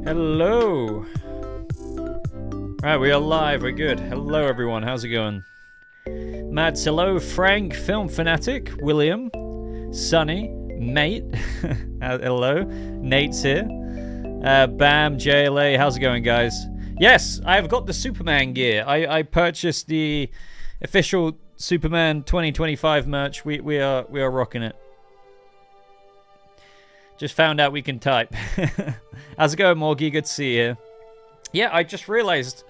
Hello. Right, we are live. We're good. Hello, everyone. How's it going? Mads, hello. Frank, Film Fanatic, William, Sunny, Mate. Hello. Nate's here. Bam, JLA. How's it going, guys? Yes, I've got the Superman gear. I purchased the official Superman 2025 merch. We are rocking it. Just found out we can type. How's it going, Morgie? Good to see you here. Yeah, I just realized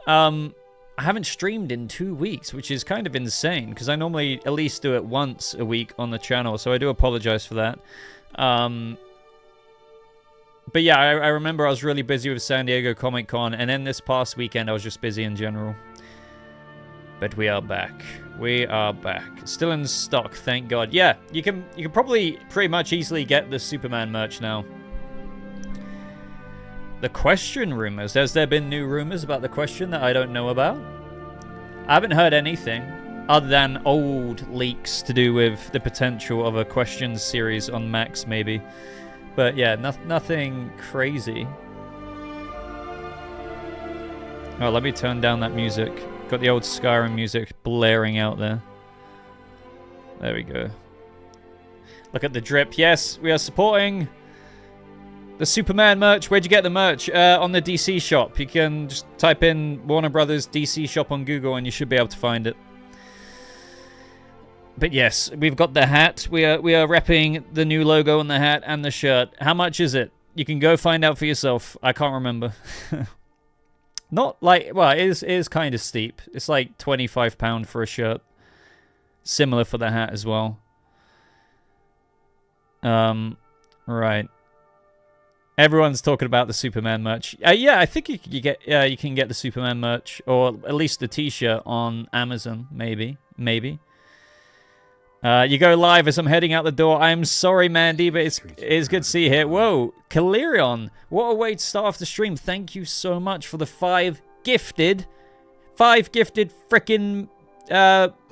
I haven't streamed in 2 weeks, which is kind of insane, because I normally at least do it once a week on the channel, so I do apologize for that. But yeah, I remember I was really busy with San Diego Comic-Con, and then this past weekend I was just busy in general. But we are back. We are back. Still in stock, thank God. Yeah, you can probably pretty much easily get the Superman merch now. The question rumors. Has there been new rumors about the question that I don't know about? I haven't heard anything other than old leaks to do with the potential of a questions series on Max, maybe. But yeah, nothing crazy. Oh, let me turn down that music. Got the old Skyrim music blaring out there. There we go. Look at the drip. Yes, we are supporting the Superman merch. Where'd you get the merch? On the DC shop. You can just type in Warner Brothers DC shop on Google and you should be able to find it. But yes, we've got the hat. We are repping the new logo on the hat and the shirt. How much is it? You can go find out for yourself. I can't remember. Not like, well, it is kind of steep. It's like £25 for a shirt. Similar for the hat as well. Right. Everyone's talking about the Superman merch. Yeah, I think you can get the Superman merch, or at least the T-shirt on Amazon. Maybe. You go live as I'm heading out the door. I'm sorry, Mandy, but it's good to see you here. Whoa, Kalerion, what a way to start off the stream. Thank you so much for the 5 gifted frickin'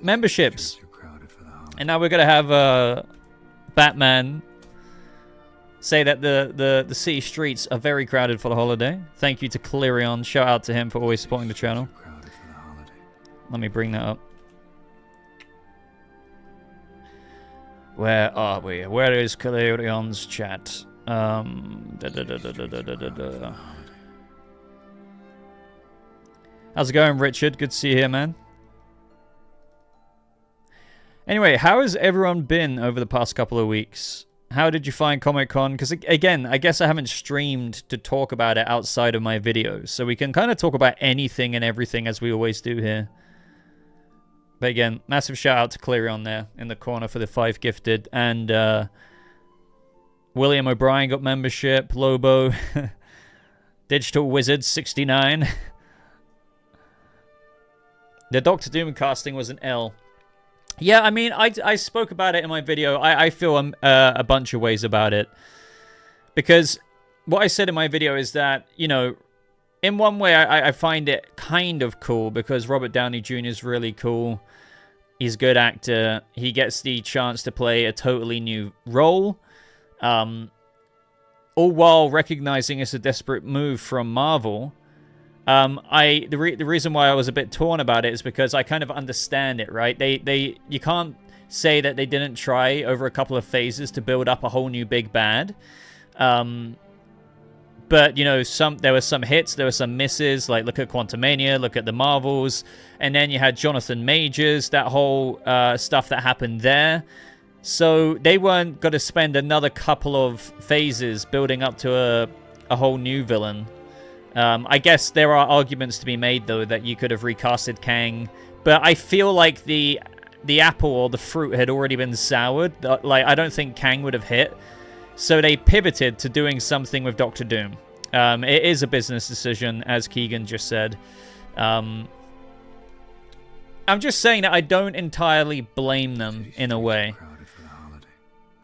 memberships. And now we're gonna have Batman say that the city streets are very crowded for the holiday. Thank you to Kalerion. Shout out to him for always supporting the channel. Let me bring that up. Where are we? Where is Kalerion's chat? How's it going, Richard? Good to see you here, man. Anyway, how has everyone been over the past couple of weeks? How did you find Comic-Con? Because, again, I guess I haven't streamed to talk about it outside of my videos. So we can kind of talk about anything and everything as we always do here. But again, massive shout out to Clarion there in the corner for the 5 gifted. And William O'Brien got membership. Lobo. Digital Wizard 69. The Doctor Doom casting was an L. Yeah, I mean, I spoke about it in my video. I feel a bunch of ways about it. Because what I said in my video is that, you know, in one way, I find it kind of cool because Robert Downey Jr. is really cool. He's a good actor. He gets the chance to play a totally new role. All while recognizing it's a desperate move from Marvel. The reason why I was a bit torn about it is because I kind of understand it, right? You can't say that they didn't try over a couple of phases to build up a whole new big bad. But, you know, there were some hits, there were some misses, like look at Quantumania, look at the Marvels, and then you had Jonathan Majors, that whole stuff that happened there. So they weren't going to spend another couple of phases building up to a whole new villain. I guess there are arguments to be made, though, that you could have recasted Kang, but I feel like the apple or the fruit had already been soured. Like, I don't think Kang would have hit. So they pivoted to doing something with Doctor Doom. It is a business decision, as Keegan just said. I'm just saying that I don't entirely blame them in a way.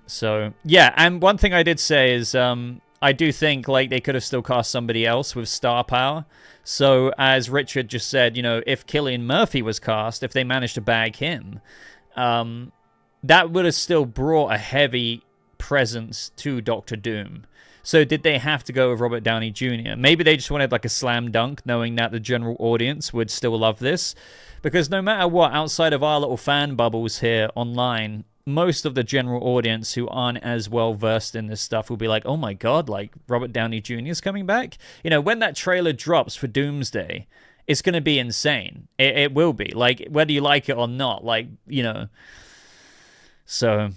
So, yeah, and one thing I did say is I do think like they could have still cast somebody else with star power. So, as Richard just said, you know, if Cillian Murphy was cast, if they managed to bag him, that would have still brought a heavy presence to Doctor Doom. So did they have to go with Robert Downey Jr.? Maybe they just wanted like a slam dunk, knowing that the general audience would still love this. Because no matter what, outside of our little fan bubbles here online, most of the general audience who aren't as well versed in this stuff will be like, oh my god, like Robert Downey Jr. is coming back? You know, when that trailer drops for Doomsday, it's going to be insane. It will be. Like, whether you like it or not, like, you know. So...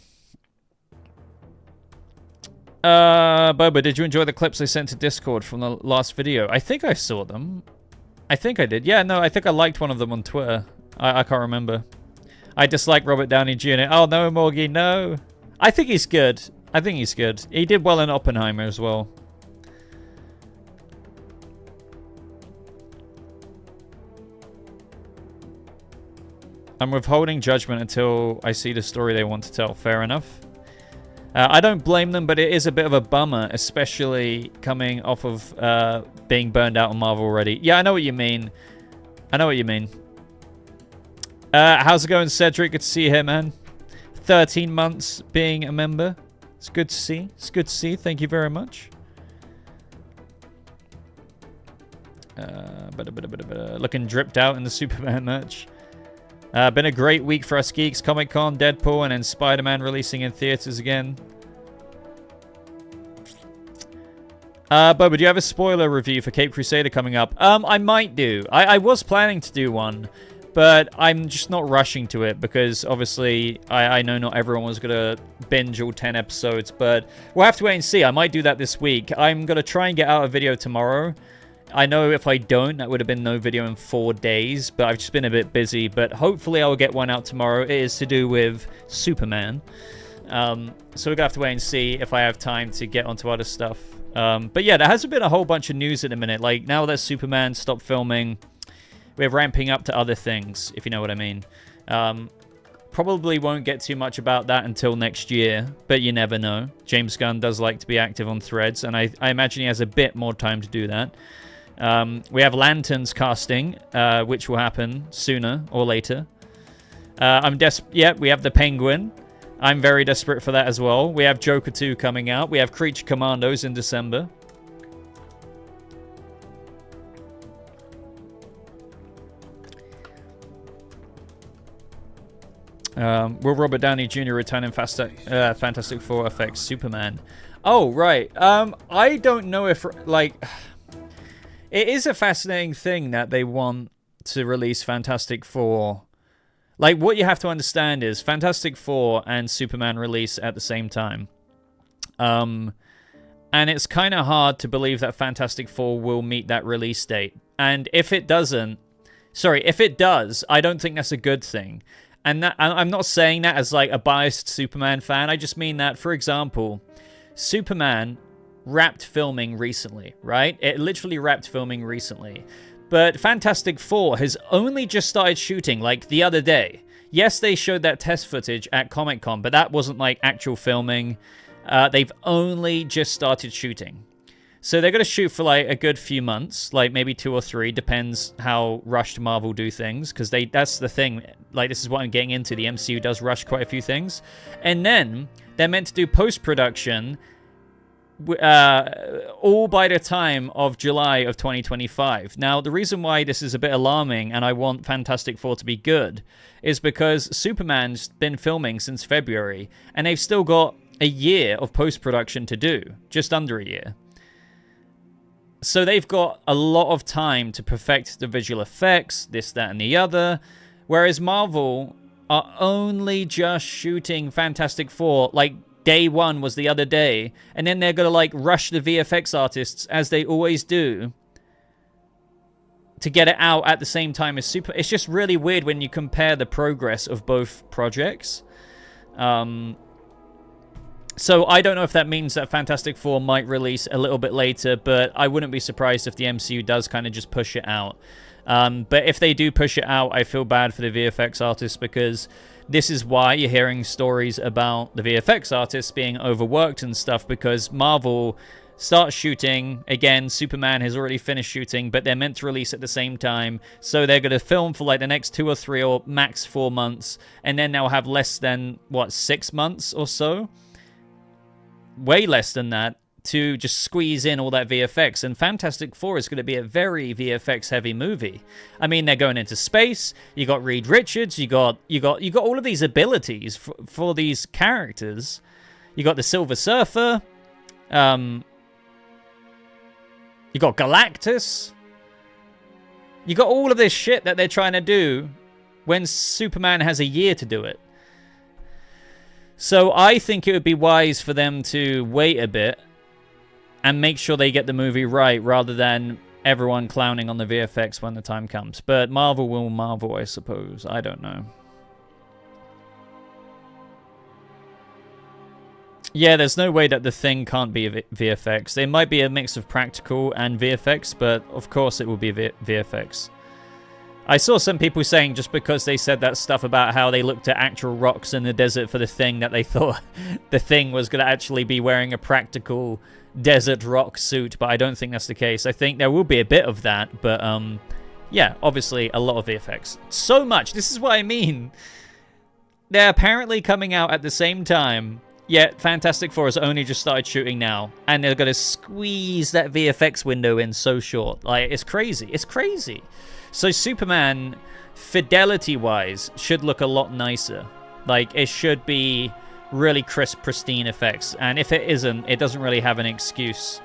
Boba, did you enjoy the clips I sent to Discord from the last video? I think I saw them. I think I did. Yeah, no, I think I liked one of them on Twitter. I can't remember. I dislike Robert Downey Jr. Oh, no, Morgie, no. I think he's good. I think he's good. He did well in Oppenheimer as well. I'm withholding judgment until I see the story they want to tell. Fair enough. I don't blame them, but it is a bit of a bummer, especially coming off of being burned out on Marvel already. Yeah, I know what you mean. I know what you mean. How's it going, Cedric? Good to see you here, man. 13 months being a member. It's good to see. It's good to see. Thank you very much. Looking dripped out in the Superman merch. Been a great week for us geeks. Comic-Con, Deadpool, and then Spider-Man releasing in theaters again. Boba, do you have a spoiler review for Cape Crusader coming up? I might do. I was planning to do one, but I'm just not rushing to it because obviously I know not everyone was going to binge all 10 episodes, but we'll have to wait and see. I might do that this week. I'm going to try and get out a video tomorrow. I know if I don't, that would have been no video in 4 days, but I've just been a bit busy. But hopefully I'll get one out tomorrow. It is to do with Superman. So we're going to have to wait and see if I have time to get onto other stuff. But yeah, there hasn't been a whole bunch of news at the minute. Like, now that Superman stopped filming, we're ramping up to other things, if you know what I mean. Probably won't get too much about that until next year, but you never know. James Gunn does like to be active on Threads, and I imagine he has a bit more time to do that. We have Lanterns casting, which will happen sooner or later. Yeah, we have the Penguin. I'm very desperate for that as well. We have Joker 2 coming out. We have Creature Commandos in December. Will Robert Downey Jr. return in Fantastic Four affects Superman? Oh, right. I don't know if, like... It is a fascinating thing that they want to release Fantastic Four. Like, what you have to understand is Fantastic Four and Superman release at the same time. And it's kind of hard to believe that Fantastic Four will meet that release date. And if it doesn't... Sorry, if it does, I don't think that's a good thing. And that, I'm not saying that as, like, a biased Superman fan. I just mean that, for example, Superman... wrapped filming recently, right? It literally wrapped filming recently. But Fantastic Four has only just started shooting, like, the other day. Yes, they showed that test footage at Comic-Con, but that wasn't, like, actual filming. They've only just started shooting. So they're going to shoot for, like, a good few months, like, maybe 2 or 3, depends how rushed Marvel do things, because that's the thing. Like, this is what I'm getting into. The MCU does rush quite a few things. And then they're meant to do post-production all by the time of July of 2025. Now, the reason why this is a bit alarming and I want Fantastic Four to be good is because Superman's been filming since February and they've still got a year of post-production to do, just under a year. So they've got a lot of time to perfect the visual effects, this, that, and the other, whereas Marvel are only just shooting Fantastic Four, like, Day 1 was the other day, and then they're going to, like, rush the VFX artists, as they always do, to get it out at the same time as Super... It's just really weird when you compare the progress of both projects. So I don't know if that means that Fantastic Four might release a little bit later, but I wouldn't be surprised if the MCU does kind of just push it out. But if they do push it out, I feel bad for the VFX artists, because... this is why you're hearing stories about the VFX artists being overworked and stuff, because Marvel starts shooting. Again, Superman has already finished shooting, but they're meant to release at the same time. So they're going to film for like the next 2 or 3 or max 4 months. And then they'll have less than, 6 months or so? Way less than that to just squeeze in all that VFX, and Fantastic Four is going to be a very VFX heavy movie. I mean, they're going into space. You got Reed Richards. You got all of these abilities for these characters. You got the Silver Surfer. You got Galactus. You got all of this shit that they're trying to do when Superman has a year to do it. So I think it would be wise for them to wait a bit and make sure they get the movie right, rather than everyone clowning on the VFX when the time comes. But Marvel will Marvel, I suppose. I don't know. Yeah, there's no way that the Thing can't be VFX. It might be a mix of practical and VFX, but of course it will be VFX. I saw some people saying just because they said that stuff about how they looked at actual rocks in the desert for the Thing, that they thought the Thing was going to actually be wearing a practical desert rock suit, but I don't think that's the case. I think there will be a bit of that, but yeah, obviously a lot of VFX. So much. This is what I mean. They're apparently coming out at the same time, yet Fantastic Four has only just started shooting now, and they're going to squeeze that VFX window in so short. Like, it's crazy. It's crazy. So Superman, fidelity-wise, should look a lot nicer. Like, it should be really crisp, pristine effects. And if it isn't, it doesn't really have an excuse.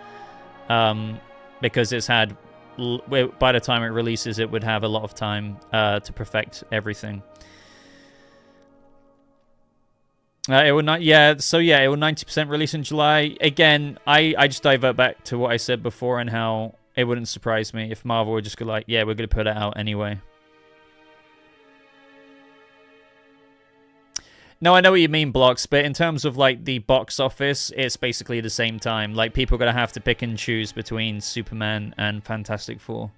Because it's had... By the time it releases, it would have a lot of time to perfect everything. It will not... Yeah, so yeah, it will 90% release in July. Again, I just divert back to what I said before and how it wouldn't surprise me if Marvel would just go like, yeah, we're going to put it out anyway. No, I know what you mean, Blocks, but in terms of, like, the box office, it's basically the same time. Like, people are going to have to pick and choose between Superman and Fantastic Four.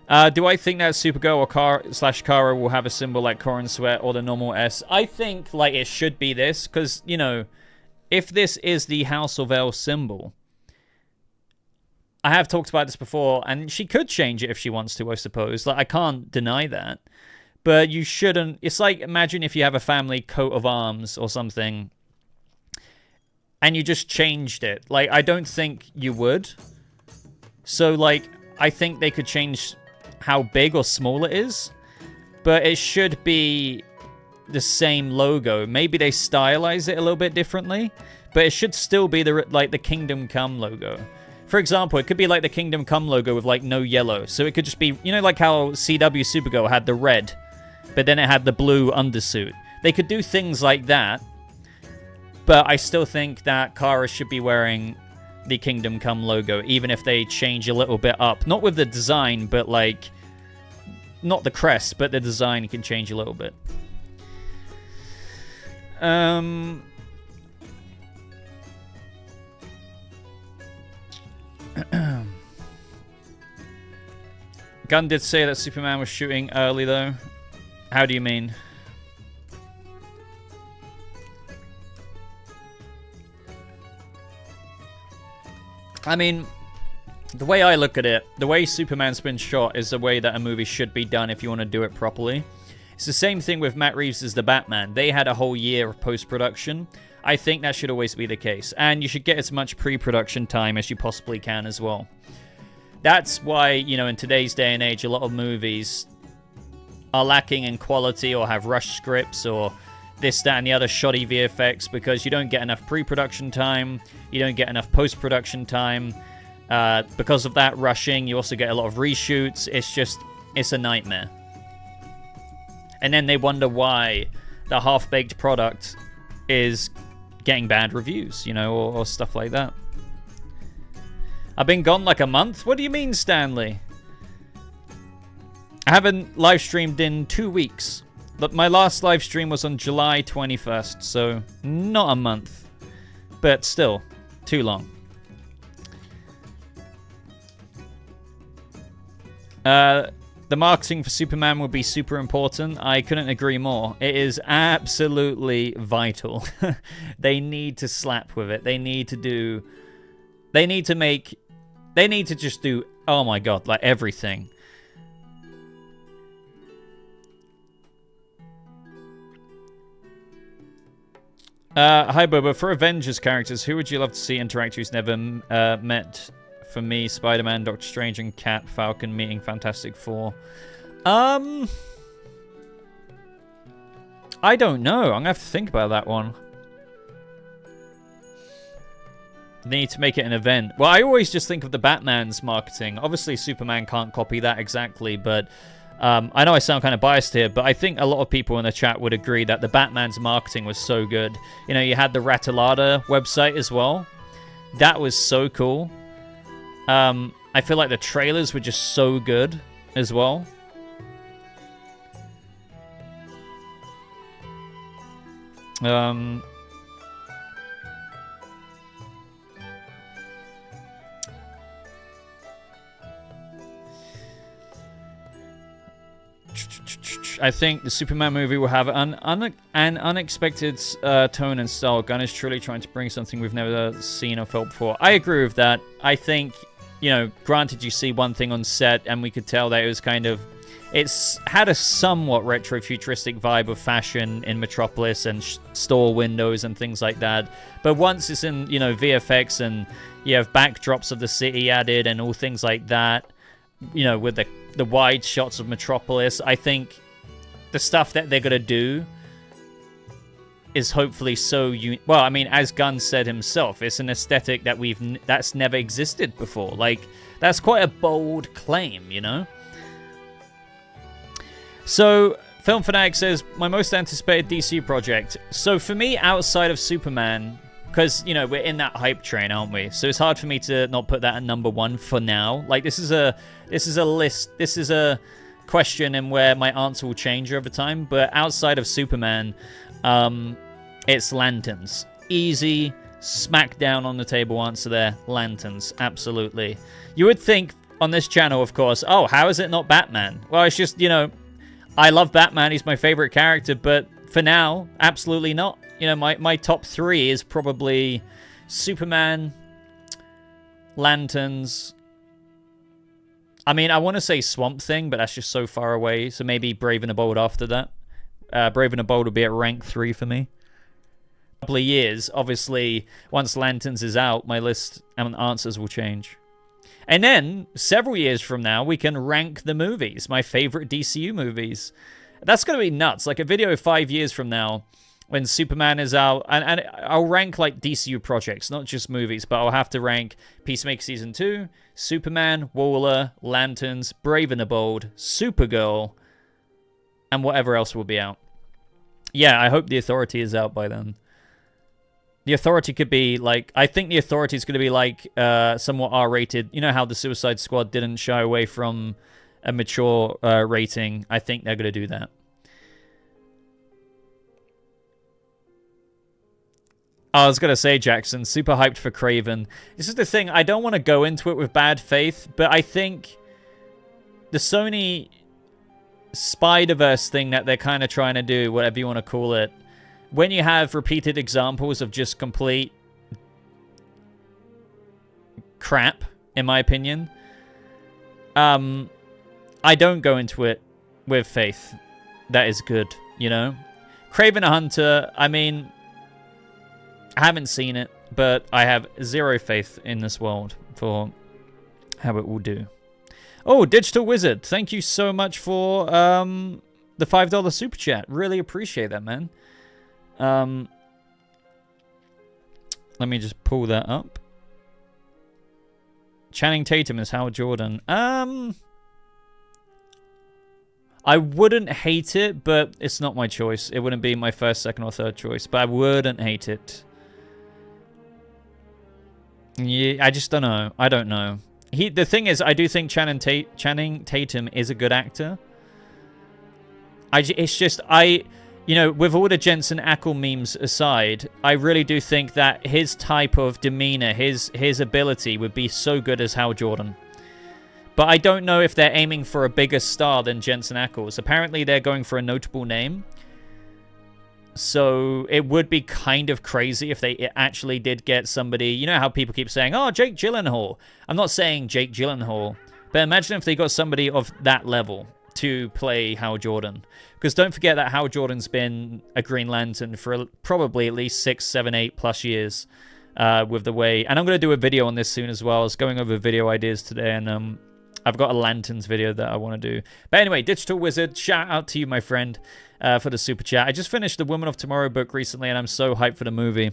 Do I think that Supergirl or Kara will have a symbol like Corin Sweat or the normal S? I think, like, it should be this, because, you know, if this is the House of L symbol... I have talked about this before, and she could change it if she wants to, I suppose. Like, I can't deny that. But you shouldn't... It's like, imagine if you have a family coat of arms or something, and you just changed it. Like, I don't think you would. So, like, I think they could change how big or small it is, but it should be the same logo. Maybe they stylize it a little bit differently, but it should still be the Kingdom Come logo. For example, it could be like the Kingdom Come logo with, like, no yellow. So it could just be, you know, like how CW Supergirl had the red, but then it had the blue undersuit. They could do things like that, but I still think that Kara should be wearing the Kingdom Come logo, even if they change a little bit up. Not with the design, but, like, not the crest, but the design can change a little bit. Gunn did say that Superman was shooting early, though. How do you mean? I mean, the way I look at it, the way Superman's been shot is the way that a movie should be done if you want to do it properly. It's the same thing with Matt Reeves as the Batman. They had a whole year of post-production. I think that should always be the case. And you should get as much pre-production time as you possibly can as well. That's why, you know, in today's day and age, a lot of movies are lacking in quality or have rushed scripts or this, that, and the other shoddy VFX because you don't get enough pre-production time, you don't get enough post-production time. Because of that rushing, you also get a lot of reshoots. It's a nightmare. And then they wonder why the half-baked product is getting bad reviews, you know, or stuff like that. I've been gone like a month? What do you mean, Stanley? I haven't live streamed in 2 weeks. But my last live stream was on July 21st, so not a month. But still, too long. The marketing for Superman will be super important. I couldn't agree more. It is absolutely vital. They need to slap with it. They need to just do, oh my god, like everything. Hi, Boba. For Avengers characters, who would you love to see interact who's never met? For me, Spider-Man, Doctor Strange, and Cat Falcon meeting Fantastic Four. I don't know. I'm going to have to think about that one. They need to make it an event. Well, I always just think of the Batman's marketing. Obviously, Superman can't copy that exactly, but I know I sound kind of biased here, but I think a lot of people in the chat would agree that the Batman's marketing was so good. You know, you had the Rattlada website as well. That was so cool. I feel like the trailers were just so good as well. I think the Superman movie will have an unexpected tone and style. Gunn is truly trying to bring something we've never seen or felt before. I agree with that. I think, you know, granted you see one thing on set and we could tell that it was kind of... It's had a somewhat retro-futuristic vibe of fashion in Metropolis and store windows and things like that. But once it's in, you know, VFX and you have backdrops of the city added and all things like that, you know, with the wide shots of Metropolis, I think the stuff that they're going to do is hopefully so... Well, I mean, as Gunn said himself, it's an aesthetic that that's never existed before. Like, that's quite a bold claim, you know? So, Film Fanatic says, my most anticipated DC project. So, for me, outside of Superman, because, you know, we're in that hype train, aren't we? So, it's hard for me to not put that at number one for now. Like, this is a list. This is a question and where my answer will change over time. But outside of Superman, it's Lanterns. Easy, smack down on the table answer there. Lanterns, absolutely. You would think on this channel, of course, oh, how is it not Batman? Well, it's just, you know, I love Batman. He's my favorite character. But for now, absolutely not. You know, my top three is probably Superman, Lanterns. I mean, I want to say Swamp Thing, but that's just so far away. So maybe Brave and the Bold after that. Brave and the Bold will be at rank 3 for me. A couple of years, obviously, once Lanterns is out, my list and answers will change. And then, several years from now, we can rank the movies, my favorite DCU movies. That's going to be nuts. Like a video 5 years from now, when Superman is out, and I'll rank like DCU projects, not just movies, but I'll have to rank Peacemaker Season 2, Superman, Waller, Lanterns, Brave and the Bold, Supergirl, and whatever else will be out. Yeah, I hope The Authority is out by then. The Authority could be like... I think The Authority is going to be like somewhat R-rated. You know how the Suicide Squad didn't shy away from a mature rating? I think they're going to do that. I was going to say, Jackson, super hyped for Kraven. This is the thing. I don't want to go into it with bad faith, but I think the Sony Spider-Verse thing that they're kind of trying to do, whatever you want to call it, when you have repeated examples of just complete crap, in my opinion, I don't go into it with faith. That is good, you know? Kraven the Hunter, I mean, I haven't seen it, but I have zero faith in this world for how it will do. Oh, Digital Wizard, thank you so much for the $5 super chat. Really appreciate that, man. Let me just pull that up. Channing Tatum is Howard Jordan. I wouldn't hate it, but it's not my choice. It wouldn't be my first, second, or third choice, but I wouldn't hate it. Yeah, I just don't know. I don't know. The thing is, I do think Channing Tatum is a good actor. It's just, you know, with all the Jensen Ackles memes aside, I really do think that his type of demeanor, his ability would be so good as Hal Jordan. But I don't know if they're aiming for a bigger star than Jensen Ackles. Apparently, they're going for a notable name. So it would be kind of crazy if they actually did get somebody... You know how people keep saying, oh, Jake Gyllenhaal. I'm not saying Jake Gyllenhaal. But imagine if they got somebody of that level. to play Hal Jordan. Because don't forget that Hal Jordan's been a Green Lantern for probably at least 6, 7, 8+ years with the way... And I'm going to do a video on this soon as well. I was going over video ideas today, and I've got a Lanterns video that I want to do. But anyway, Digital Wizard, shout out to you, my friend, for the super chat. I just finished the Woman of Tomorrow book recently, and I'm so hyped for the movie.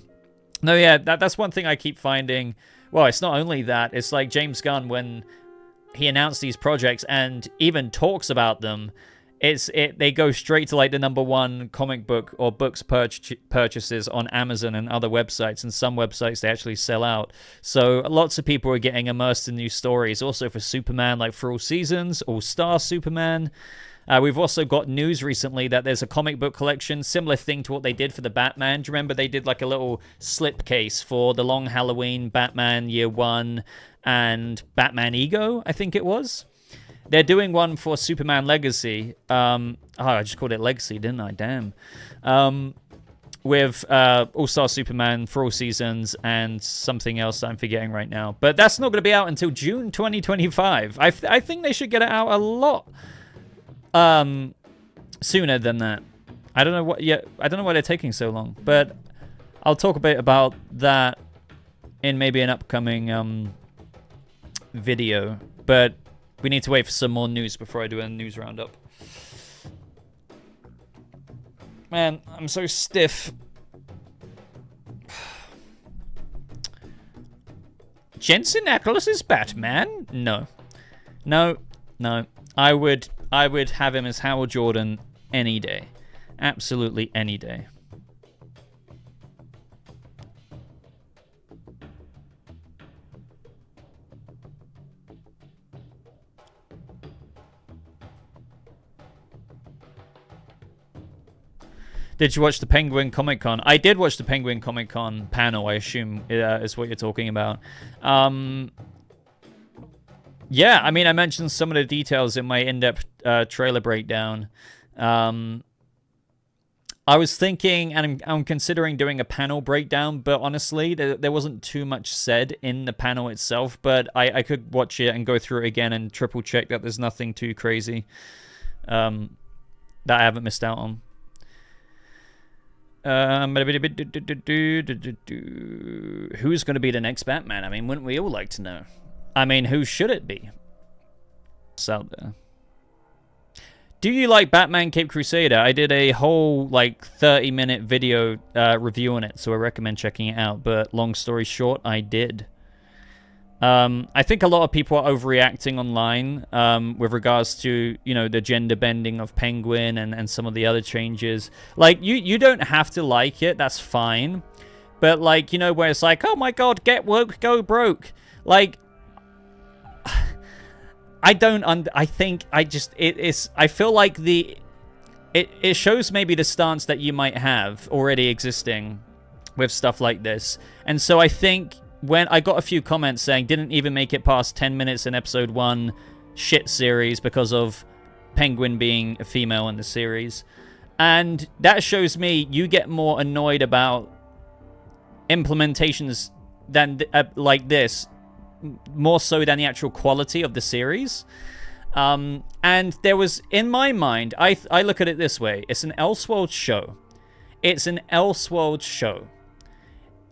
No, yeah, that's one thing I keep finding. Well, it's not only that. It's like James Gunn, when he announced these projects and even talks about them, they go straight to like the #1 comic book or books purchases on Amazon and other websites, and some websites they actually sell out. So lots of people are getting immersed in new stories. Also for Superman, like For All Seasons, All-Star Superman. We've also got news recently that there's a comic book collection, similar thing to what they did for the Batman. Do you remember they did like a little slipcase for the Long Halloween, Batman Year 1, and Batman Ego, I think it was? They're doing one for Superman Legacy. I just called it Legacy, didn't I? Damn. With All-Star Superman, For All Seasons, and something else I'm forgetting right now. But that's not going to be out until June 2025. I think they should get it out a lot sooner than that. I don't know what. Yeah, I don't know why they're taking so long. But I'll talk a bit about that in maybe an upcoming video. But we need to wait for some more news before I do a news roundup. Man, I'm so stiff. Jensen Ackles is Batman? No. No. I would have him as Hal Jordan any day. Absolutely any day. Did you watch the Penguin Comic Con? I did watch the Penguin Comic Con panel, I assume is what you're talking about. Yeah, I mean, I mentioned some of the details in my in-depth trailer breakdown. I was thinking, and I'm considering doing a panel breakdown, but honestly, there wasn't too much said in the panel itself, but I could watch it and go through it again and triple check that there's nothing too crazy that I haven't missed out on. Who's going to be the next Batman? I mean, wouldn't we all like to know? I mean, who should it be? It's out there. Do you like Batman Cape Crusader? I did a whole, like, 30-minute video review on it, so I recommend checking it out. But long story short, I did. I think a lot of people are overreacting online with regards to, you know, the gender bending of Penguin and some of the other changes. Like, you don't have to like it. That's fine. But, like, you know, where it's like, oh, my God, get woke, go broke. Like, I feel like it shows maybe the stance that you might have already existing with stuff like this. And so I think when I got a few comments saying didn't even make it past 10 minutes in episode 1 shit series because of Penguin being a female in the series. And that shows me you get more annoyed about implementations than like this, more so than the actual quality of the series. And there was, in my mind, I look at it this way. It's an Elseworlds show. It's an Elseworlds show.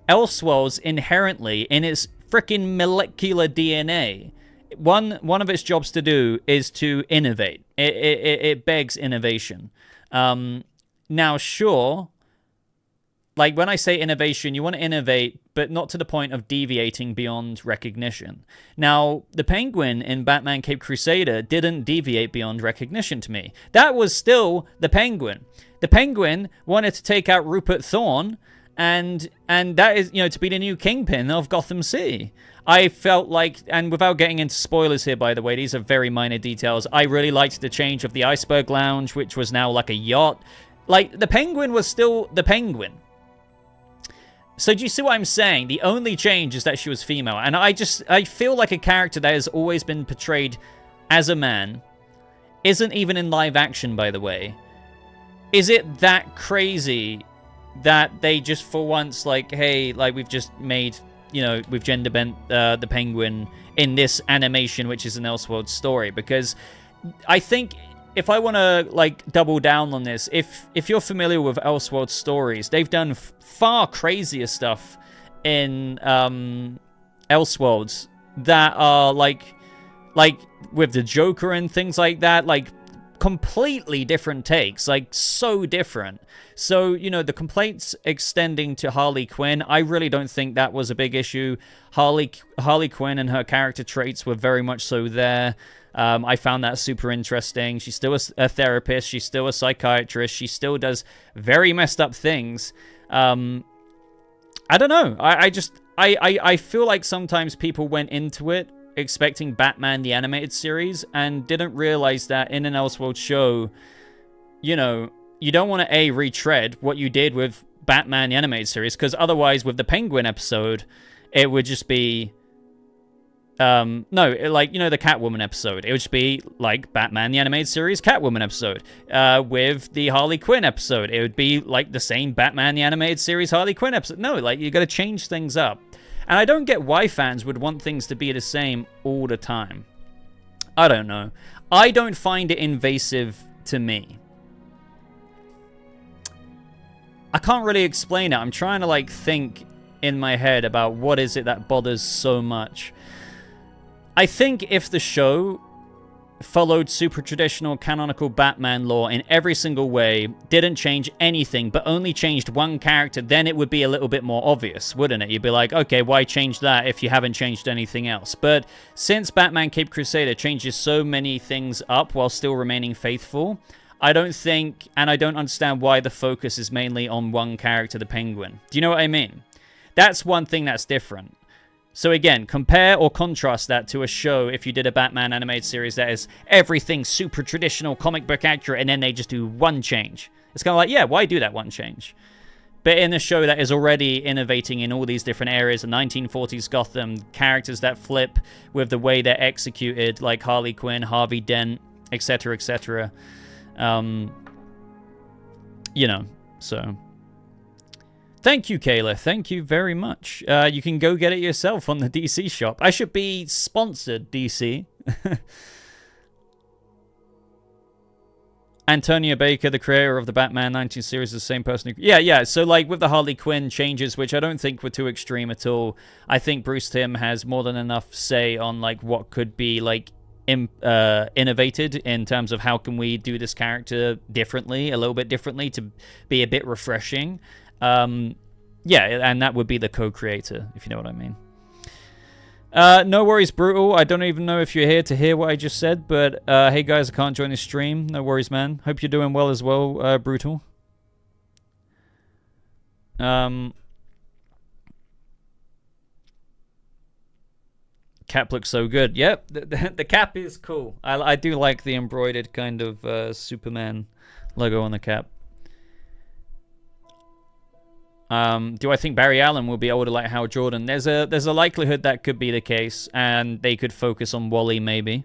Elseworlds inherently, in its freaking molecular DNA, one of its jobs to do is to innovate. It begs innovation. Now, sure, like when I say innovation, you want to innovate, but not to the point of deviating beyond recognition. Now, the Penguin in Batman Cape Crusader didn't deviate beyond recognition to me. That was still the Penguin. The Penguin wanted to take out Rupert Thorne, and that is, you know, to be the new Kingpin of Gotham City. I felt like, and without getting into spoilers here, by the way, these are very minor details, I really liked the change of the Iceberg Lounge, which was now like a yacht. Like, the Penguin was still the Penguin. So do you see what I'm saying? The only change is that she was female. And I feel like a character that has always been portrayed as a man, isn't even in live action, by the way. Is it that crazy that they just for once, like, hey, like, we've just made, you know, we've gender bent the Penguin in this animation, which is an Elseworlds story? Because I think if I want to like double down on this, if you're familiar with Elseworlds stories, they've done far crazier stuff in Elseworlds that are like with the Joker and things like that, like completely different takes, like so different. So, you know, the complaints extending to Harley Quinn, I really don't think that was a big issue. Harley Quinn and her character traits were very much so there. I found that super interesting. She's still a therapist. She's still a psychiatrist. She still does very messed up things. I don't know. I feel like sometimes people went into it expecting Batman the Animated Series and didn't realize that in an Elseworlds show, you know, you don't want to retread what you did with Batman the Animated Series, because otherwise with the Penguin episode, it would just be like, you know, the Catwoman episode, it would just be like Batman the Animated Series Catwoman episode. With the Harley Quinn episode, it would be like the same Batman the Animated Series Harley Quinn episode. No, like, you got to change things up. And I don't get why fans would want things to be the same all the time. I don't know. I don't find it invasive to me. I can't really explain it. I'm trying to like think in my head about what is it that bothers so much. I think if the show followed super traditional canonical Batman lore in every single way, didn't change anything, but only changed one character, then it would be a little bit more obvious, wouldn't it? You'd be like, okay, why change that if you haven't changed anything else? But since Batman Caped Crusader changes so many things up while still remaining faithful, I don't think, and I don't understand why the focus is mainly on one character, the Penguin. Do you know what I mean? That's one thing that's different. So again, compare or contrast that to a show if you did a Batman animated series that is everything super traditional, comic book accurate, and then they just do one change. It's kind of like, yeah, why do that one change? But in a show that is already innovating in all these different areas, the 1940s Gotham, characters that flip with the way they're executed, like Harley Quinn, Harvey Dent, etc., etc. You know, so... Thank you, Kayla. Thank you very much. You can go get it yourself on the DC shop. I should be sponsored, DC. Antonia Baker, the creator of the Batman 19 series, is the same person who... Yeah. So, like, with the Harley Quinn changes, which I don't think were too extreme at all, I think Bruce Timm has more than enough say on, like, what could be, like, innovated in terms of how can we do this character differently, a little bit differently, to be a bit refreshing. Yeah, and that would be the co-creator, if you know what I mean. No worries, Brutal. I don't even know if you're here to hear what I just said, but hey guys, I can't join the stream. No worries, man. Hope you're doing well as well, Brutal. Cap looks so good. Yep, the cap is cool. I do like the embroidered kind of Superman logo on the cap. Do I think Barry Allen will be able to like Hal Jordan? There's a likelihood that could be the case, and they could focus on Wally maybe.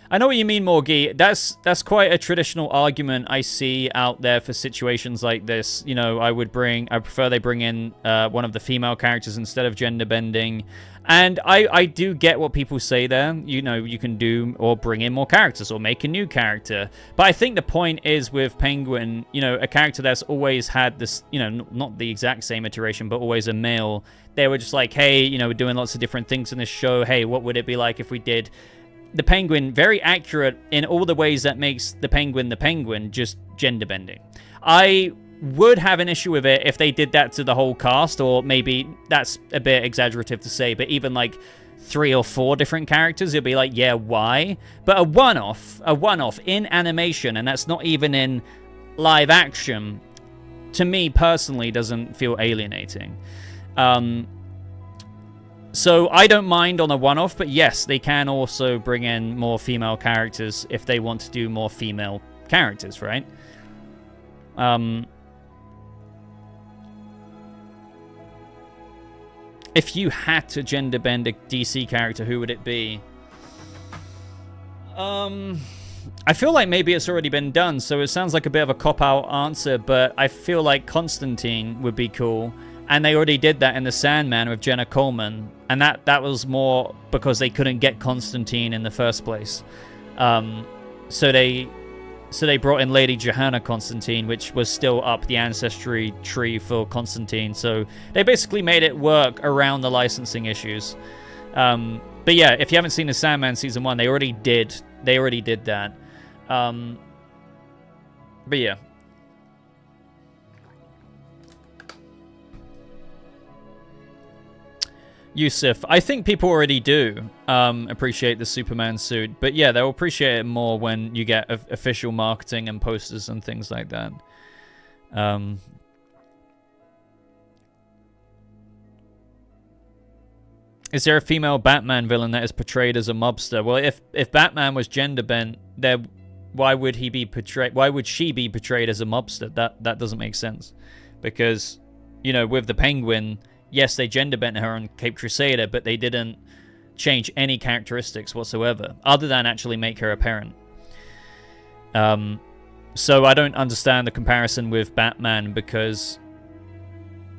I know what you mean, Morgie. That's quite a traditional argument I see out there for situations like this. You know, I prefer they bring in one of the female characters instead of gender bending. And I do get what people say there. You know, you can do or bring in more characters or make a new character. But I think the point is with Penguin, you know, a character that's always had this, you know, not the exact same iteration, but always a male. They were just like, hey, you know, we're doing lots of different things in this show. Hey, what would it be like if we did the Penguin very accurate in all the ways that makes the Penguin, just gender bending? I would have an issue with it if they did that to the whole cast, or maybe that's a bit exaggerative to say, but even like 3 or 4 different characters, it'd be like, yeah, why? But a one-off in animation, and that's not even in live action, to me personally doesn't feel alienating. So I don't mind on a one-off, but yes, they can also bring in more female characters if they want to do more female characters, right? If you had to gender bend a DC character, who would it be? I feel like maybe it's already been done, so it sounds like a bit of a cop-out answer, but I feel like Constantine would be cool. And they already did that in The Sandman with Jenna Coleman. And that was more because they couldn't get Constantine in the first place. So they brought in Lady Johanna Constantine, which was still up the ancestry tree for Constantine. So they basically made it work around the licensing issues. But yeah, if you haven't seen the Sandman season 1, they already did that. But yeah. Yusuf, I think people already do appreciate the Superman suit, but yeah, they'll appreciate it more when you get official marketing and posters and things like that. Is there a female Batman villain that is portrayed as a mobster? Well, if Batman was gender bent, then why would he be portrayed? Why would she be portrayed as a mobster? That doesn't make sense, because with the Penguin. Yes, they gender bent her on Cape Crusader, but they didn't change any characteristics whatsoever, other than actually make her a parent. So I don't understand the comparison with Batman, because,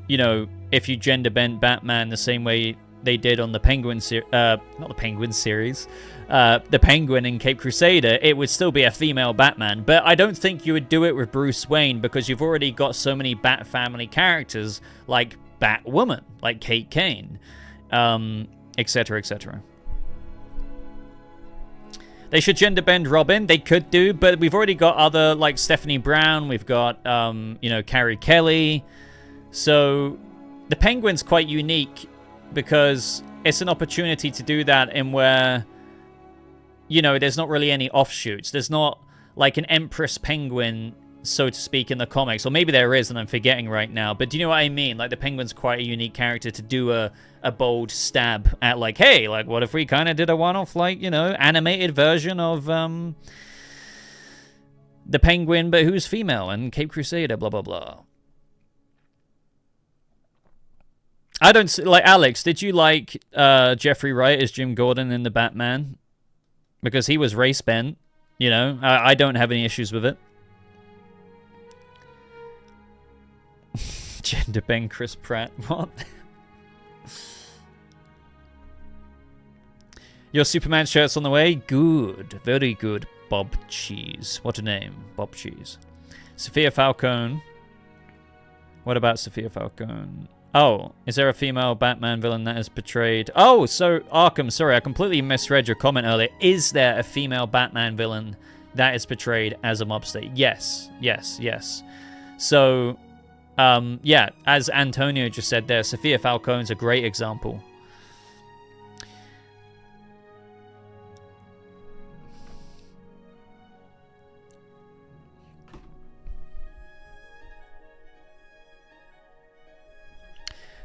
if you gender bent Batman the same way they did on the Penguin not the Penguin series, the Penguin in Cape Crusader, it would still be a female Batman. But I don't think you would do it with Bruce Wayne, because you've already got so many Bat family characters like Batwoman, like Kate Kane, etc., etc. They should gender bend Robin. They could do, but we've already got other, like Stephanie Brown. We've got, Carrie Kelly. So the Penguin's quite unique because it's an opportunity to do that in where, there's not really any offshoots. There's not like an Empress Penguin, so to speak, in the comics, or maybe there is and I'm forgetting right now, but do you know what I mean? Like, the Penguin's quite a unique character to do a bold stab at, like, hey, like, what if we kind of did a one-off, like, animated version of the Penguin, but who's female, and Cape Crusader, blah, blah, blah. I don't, like, Alex, did you like Jeffrey Wright as Jim Gordon in the Batman? Because he was race-bent, I don't have any issues with it. Gender bend Chris Pratt. What? Your Superman shirt's on the way? Good. Very good. Bob Cheese. What a name. Bob Cheese. Sophia Falcone. What about Sophia Falcone? Oh, is there a female Batman villain that is portrayed? Oh, so Arkham, sorry, I completely misread your comment earlier. Is there a female Batman villain that is portrayed as a mobster? Yes. Yes, yes. So... yeah, as Antonio just said there, Sophia Falcone's a great example.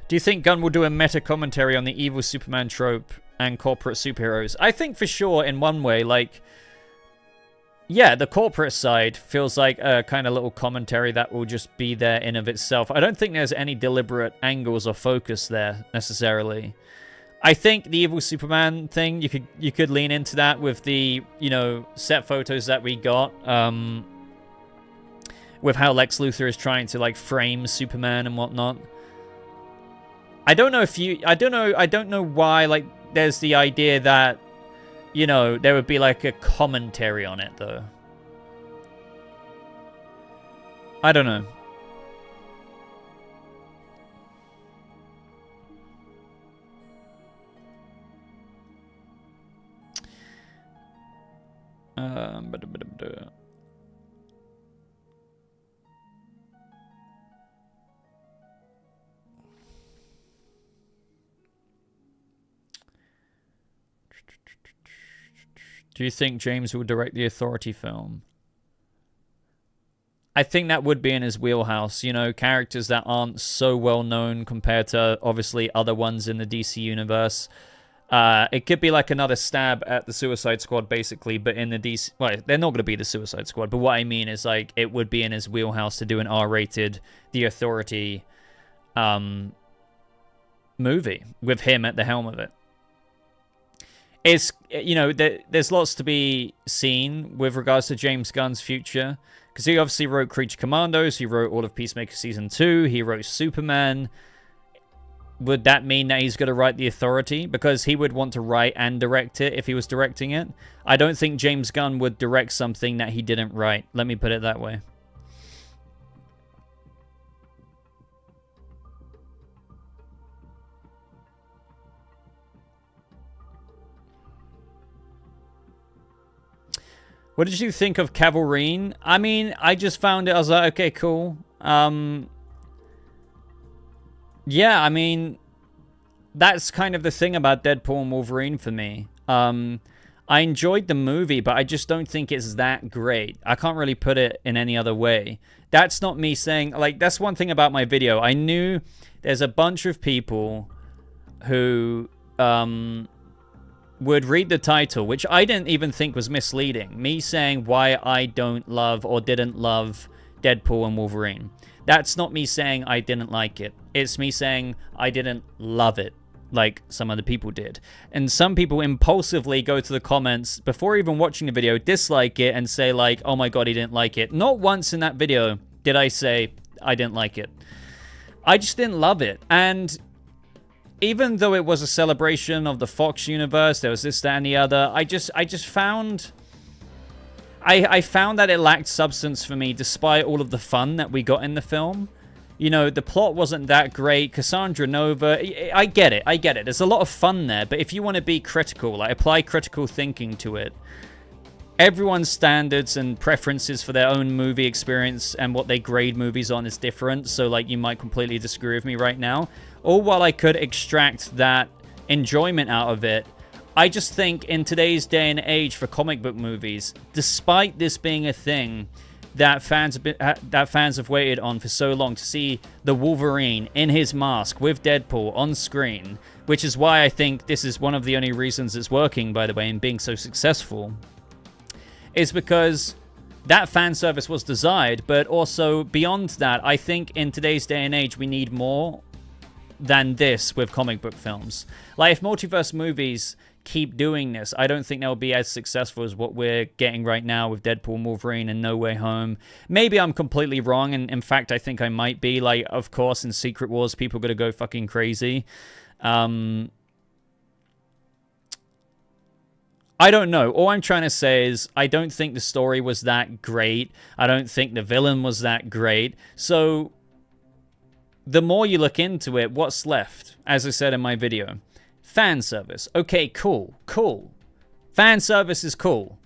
Do you think Gunn will do a meta commentary on the evil Superman trope and corporate superheroes? I think for sure, in one way, like... yeah, the corporate side feels like a kind of little commentary that will just be there in of itself. I don't think there's any deliberate angles or focus there, necessarily. I think the evil Superman thing, you could lean into that with the, set photos that we got. With how Lex Luthor is trying to, like, frame Superman and whatnot. I don't know why, like, there's the idea that, there would be, like, a commentary on it, though. I don't know. Do you think James will direct the Authority film? I think that would be in his wheelhouse. Characters that aren't so well known compared to, obviously, other ones in the DC universe. It could be like another stab at the Suicide Squad, basically, but in the DC... well, they're not going to be the Suicide Squad, but what I mean is, like, it would be in his wheelhouse to do an R-rated The Authority movie with him at the helm of it. It's, there's lots to be seen with regards to James Gunn's future, because he obviously wrote Creature Commandos, he wrote all of Peacemaker Season 2, he wrote Superman. would that mean that he's going to write The Authority? Because he would want to write and direct it if he was directing it. I don't think James Gunn would direct something that he didn't write. Let me put it that way. What did you think of Cavalrine? I mean, I just found it, I was like, okay, cool. Yeah, I mean, that's kind of the thing about Deadpool and Wolverine for me. I enjoyed the movie, but I just don't think it's that great. I can't really put it in any other way. That's not me saying, like, that's one thing about my video. I knew there's a bunch of people who would read the title, which I didn't even think was misleading. Me saying why I don't love or didn't love Deadpool and Wolverine. That's not me saying I didn't like it. It's me saying I didn't love it like some other people did. And some people impulsively go to the comments before even watching the video, dislike it, and say like, oh my god, he didn't like it. Not once in that video did I say I didn't like it. I just didn't love it. And even though it was a celebration of the Fox universe, there was this, that, and the other, I just found... I found that it lacked substance for me, despite all of the fun that we got in the film. You know, the plot wasn't that great. Cassandra Nova, I get it. There's a lot of fun there, but if you want to be critical, like apply critical thinking to it, everyone's standards and preferences for their own movie experience and what they grade movies on is different. So, like, you might completely disagree with me right now. Or while I could extract that enjoyment out of it, I just think in today's day and age for comic book movies, despite this being a thing that fans have waited on for so long to see the Wolverine in his mask with Deadpool on screen, which is why I think this is one of the only reasons it's working, by the way, and being so successful, is because that fan service was desired, but also beyond that, I think in today's day and age we need more than this with comic book films. Like, if multiverse movies keep doing this, I don't think they'll be as successful as what we're getting right now with Deadpool and Wolverine and No Way Home. Maybe I'm completely wrong, and in fact, I think I might be. Like, of course, in Secret Wars, people are going to go fucking crazy. I don't know. All I'm trying to say is I don't think the story was that great. I don't think the villain was that great. So the more you look into it, what's left? As I said in my video, fan service. Okay, cool. Fan service is cool.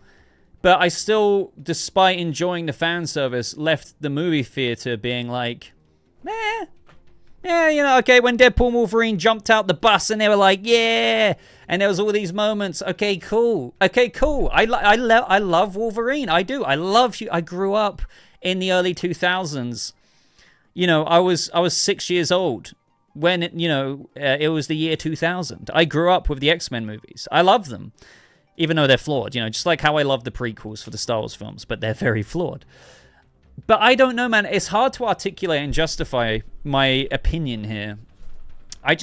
But I still, despite enjoying the fan service, left the movie theater being like, yeah, you know, okay, when Deadpool and Wolverine jumped out the bus and they were like, yeah, and there was all these moments, okay, cool. I love Wolverine, I do. I love you. I grew up in the early 2000s. You know, I was 6 years old when, it was the year 2000. I grew up with the X-Men movies. I love them, even though they're flawed, just like how I love the prequels for the Star Wars films, but they're very flawed. But I don't know, man. It's hard to articulate and justify my opinion here. I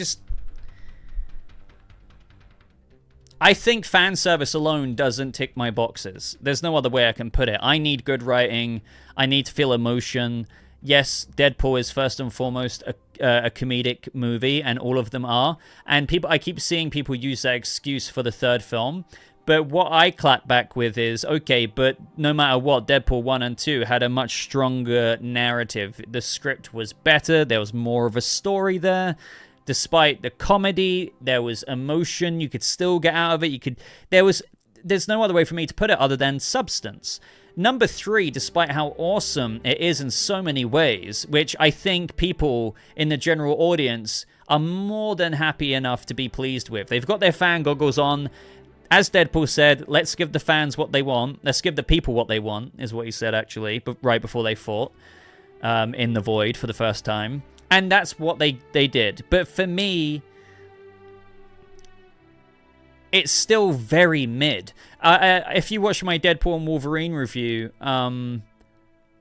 think fan service alone doesn't tick my boxes. There's no other way I can put it. I need good writing. I need to feel emotion. Yes, Deadpool is first and foremost a comedic movie, and all of them are. And I keep seeing people use that excuse for the third film. But what I clap back with is, okay, but no matter what, Deadpool 1 and 2 had a much stronger narrative. The script was better. There was more of a story there. Despite the comedy, there was emotion. You could still get out of it. There's no other way for me to put it other than substance. Number 3, despite how awesome it is in so many ways, which I think people in the general audience are more than happy enough to be pleased with. They've got their fan goggles on. As Deadpool said, let's give the fans what they want. Let's give the people what they want, is what he said, actually, but right before they fought in the Void for the first time. And that's what they did. But for me, it's still very mid. If you watch my Deadpool and Wolverine review, in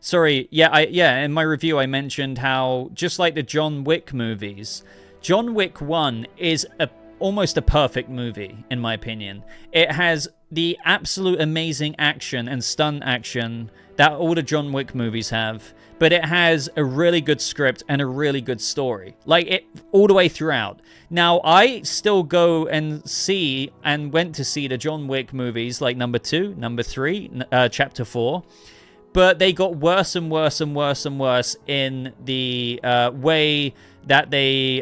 my review I mentioned how, just like the John Wick movies, John Wick 1 is almost a perfect movie, in my opinion. It has the absolute amazing action and stunt action that all the John Wick movies have, but it has a really good script and a really good story. Like, it all the way throughout. Now, I still go and went to see the John Wick movies, like number 2, number 3, chapter 4. But they got worse and worse and worse and worse in the way that they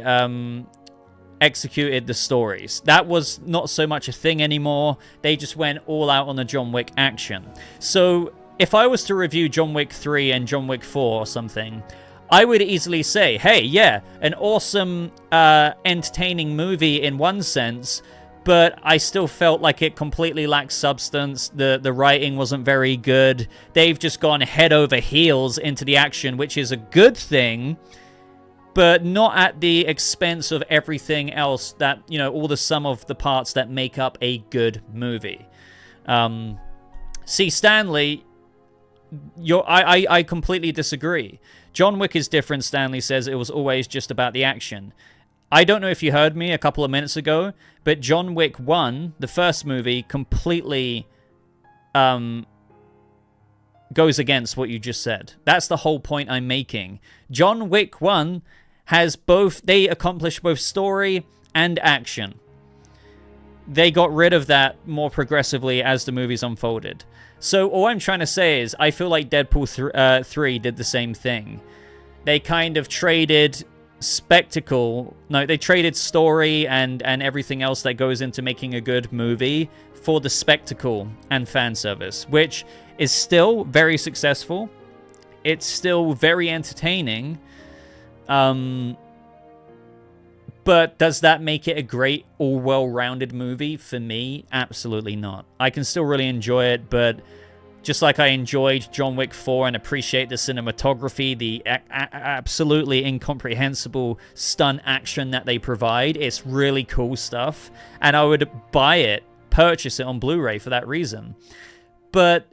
executed the stories. That was not so much a thing anymore. They just went all out on the John Wick action. So if I was to review John Wick 3 and John Wick 4 or something, I would easily say, hey, yeah, an awesome, entertaining movie in one sense, but I still felt like it completely lacked substance. The writing wasn't very good. They've just gone head over heels into the action, which is a good thing, but not at the expense of everything else that, you know, all the sum of the parts that make up a good movie. See, Stanley, I completely disagree. John Wick is different, Stanley says. It was always just about the action. I don't know if you heard me a couple of minutes ago, but John Wick 1, the first movie, completely goes against what you just said. That's the whole point I'm making. John Wick 1 has both, they accomplish both story and action. They got rid of that more progressively as the movies unfolded. So all I'm trying to say is I feel like Deadpool 3 did the same thing. They kind of traded they traded story and everything else that goes into making a good movie for the spectacle and fan service, which is still very successful. It's still very entertaining. But does that make it a great, all well-rounded movie? For me, absolutely not. I can still really enjoy it, but just like I enjoyed John Wick 4 and appreciate the cinematography, the absolutely incomprehensible stunt action that they provide, it's really cool stuff. And I would purchase it on Blu-ray for that reason. But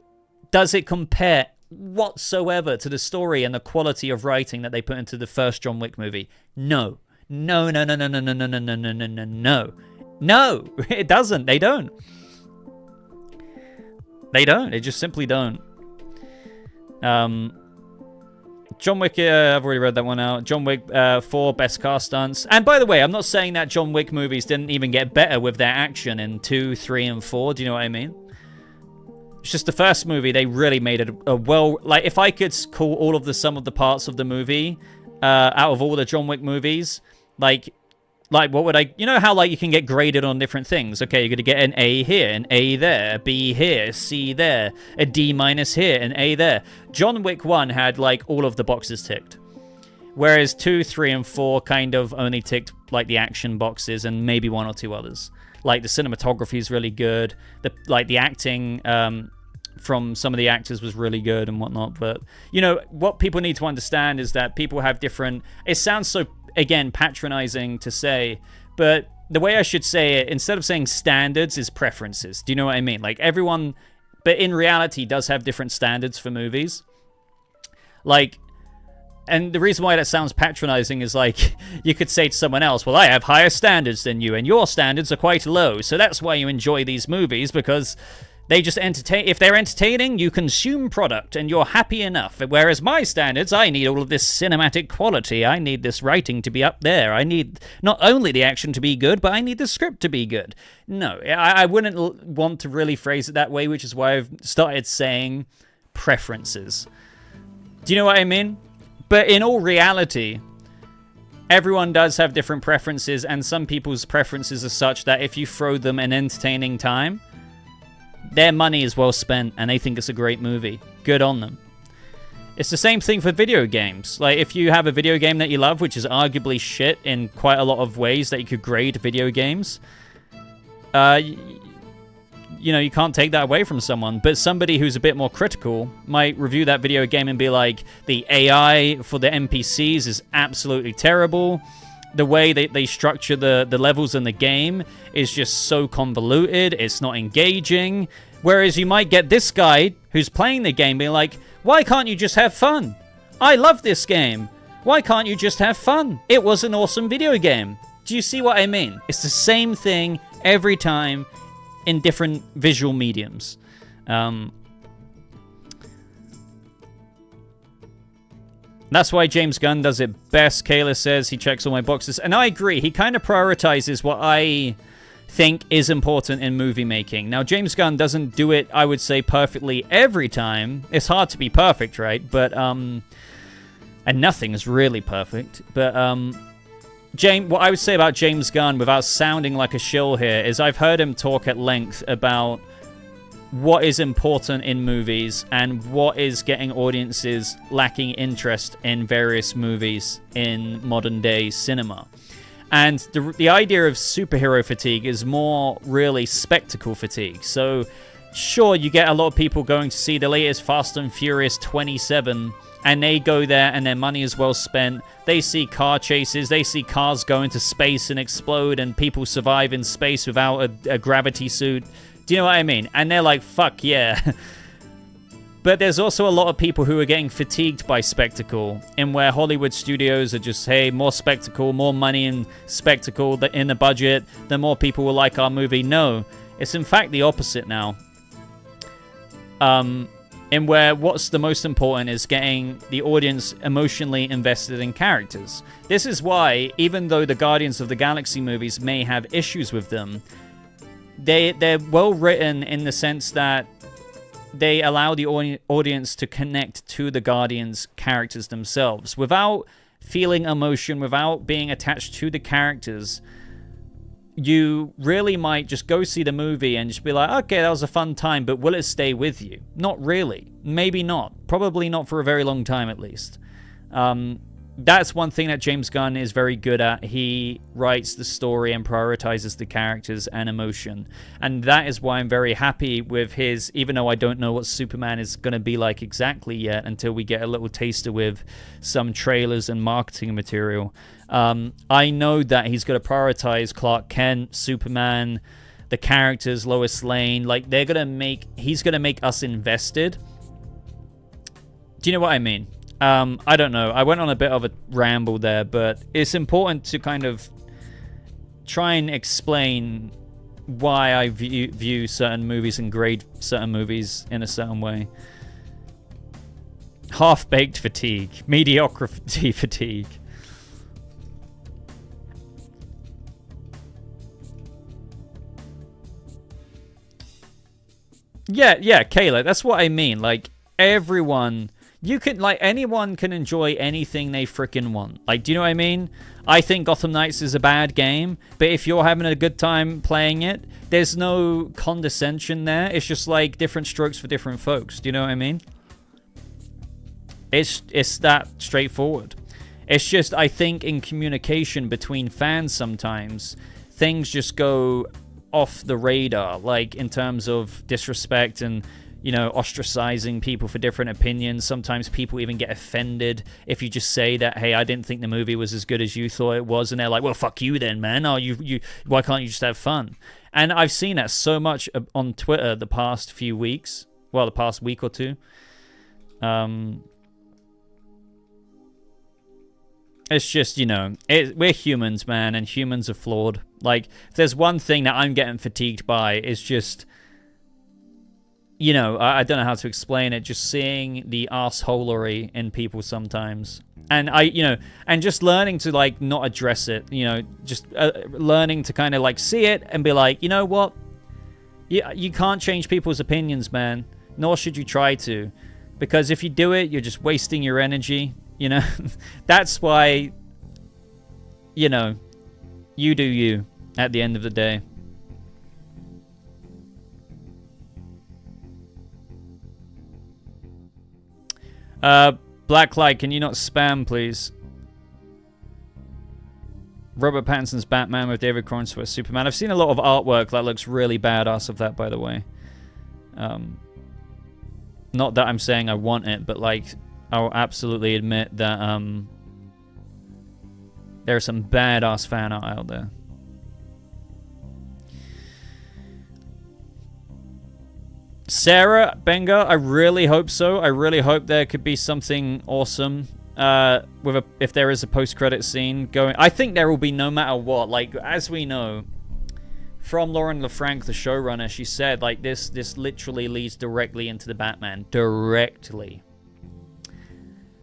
does it compare whatsoever to the story and the quality of writing that they put into the first John Wick movie? No. No, no, no, no, no, no, no, no, no, no, no, no, no. No, it doesn't. They don't. They don't. They just simply don't. John Wick, I've already read that one out. John Wick 4, best car stunts. And by the way, I'm not saying that John Wick movies didn't even get better with their action in 2, 3, and 4. Do you know what I mean? It's just the first movie, they really made it a well... Like, if I could call all of the sum of the parts of the movie out of all the John Wick movies... Like, what would I... You know how, like, you can get graded on different things? Okay, you're going to get an A here, an A there, a B here, C there, a D- here, an A there. John Wick 1 had, like, all of the boxes ticked. Whereas 2, 3, and 4 kind of only ticked, like, the action boxes and maybe 1 or 2 others. Like, the cinematography is really good. The acting from some of the actors was really good and whatnot. But, you know, what people need to understand is that people have different... It sounds so... Again, patronizing to say, but the way I should say it, instead of saying standards, is preferences. Do you know what I mean? Like, everyone, but in reality, does have different standards for movies. Like, and the reason why that sounds patronizing is, like, you could say to someone else, well, I have higher standards than you, and your standards are quite low, so that's why you enjoy these movies, because... They just entertain. If they're entertaining, you consume product and you're happy enough. Whereas my standards, I need all of this cinematic quality. I need this writing to be up there. I need not only the action to be good, but I need the script to be good. No, I wouldn't want to really phrase it that way, which is why I've started saying preferences. Do you know what I mean? But in all reality, everyone does have different preferences, and some people's preferences are such that if you throw them an entertaining time, their money is well spent, and they think it's a great movie. Good on them. It's the same thing for video games. Like, if you have a video game that you love, which is arguably shit in quite a lot of ways that you could grade video games, you know, you can't take that away from someone. But somebody who's a bit more critical might review that video game and be like, the AI for the NPCs is absolutely terrible. The way they structure the levels in the game is just so convoluted. It's not engaging. Whereas you might get this guy who's playing the game being like, why can't you just have fun? I love this game. Why can't you just have fun? It was an awesome video game. Do you see what I mean? It's the same thing every time in different visual mediums. That's why James Gunn does it best. Kayla says he checks all my boxes. And I agree. He kind of prioritizes what I think is important in movie making. Now, James Gunn doesn't do it, I would say, perfectly every time. It's hard to be perfect, right? But, and nothing is really perfect. But, what I would say about James Gunn, without sounding like a shill here, is I've heard him talk at length about what is important in movies and what is getting audiences lacking interest in various movies in modern day cinema. And the idea of superhero fatigue is more really spectacle fatigue. So sure, you get a lot of people going to see the latest Fast and Furious 27, and they go there and their money is well spent. They see car chases, they see cars go into space and explode, and people survive in space without a gravity suit. Do you know what I mean? And they're like, fuck yeah. But there's also a lot of people who are getting fatigued by spectacle, in where Hollywood studios are just, hey, more spectacle, more money and spectacle in the budget, the more people will like our movie. No, it's in fact the opposite now. In where what's the most important is getting the audience emotionally invested in characters. This is why, even though the Guardians of the Galaxy movies may have issues with them, they're well written in the sense that they allow the audience to connect to the Guardians characters themselves. Without feeling emotion, without being attached to the characters, you really might just go see the movie and just be like, okay, that was a fun time, but will it stay with you? Not really. Maybe not. Probably not for a very long time, at least. That's one thing that James Gunn is very good at. He writes the story and prioritizes the characters and emotion. And that is why I'm very happy with his, even though I don't know what Superman is going to be like exactly yet until we get a little taster with some trailers and marketing material. I know that he's going to prioritize Clark Kent, Superman, the characters, Lois Lane. Like, he's going to make us invested. Do you know what I mean? I don't know. I went on a bit of a ramble there, but it's important to kind of try and explain why I view certain movies and grade certain movies in a certain way. Half-baked fatigue. Mediocrity fatigue. Yeah, Kayla, that's what I mean. Like, everyone... anyone can enjoy anything they freaking want. Like, do you know what I mean? I think Gotham Knights is a bad game, but if you're having a good time playing it, there's no condescension there. It's just like different strokes for different folks. Do you know what I mean? It's that straightforward. It's just, I think, in communication between fans sometimes, things just go off the radar, like in terms of disrespect and, you know, ostracizing people for different opinions. Sometimes people even get offended if you just say that, hey, I didn't think the movie was as good as you thought it was, and they're like, well, fuck you then, man. Oh, why can't you just have fun? And I've seen that so much on Twitter the past few weeks. Well, the past week or two. It's just, you know, we're humans, man, and humans are flawed. Like, if there's one thing that I'm getting fatigued by, it's just, you know, I don't know how to explain it, just seeing the arseholery in people sometimes. And and just learning to, like, not address it, you know, just learning to kind of, like, see it and be like, you know what? You can't change people's opinions, man, nor should you try to. Because if you do it, you're just wasting your energy, you know? That's why, you know, you do you at the end of the day. Blacklight, can you not spam, please? Robert Pattinson's Batman with David Cornsworth's Superman. I've seen a lot of artwork that looks really badass of that, by the way. Not that I'm saying I want it, but, like, I'll absolutely admit that there's some badass fan art out there. Sarah Benga, I really hope so. I really hope there could be something awesome if there is a post-credit scene going. I think there will be no matter what. Like, as we know from Lauren LaFranc, the showrunner, she said, like, this literally leads directly into the Batman. Directly.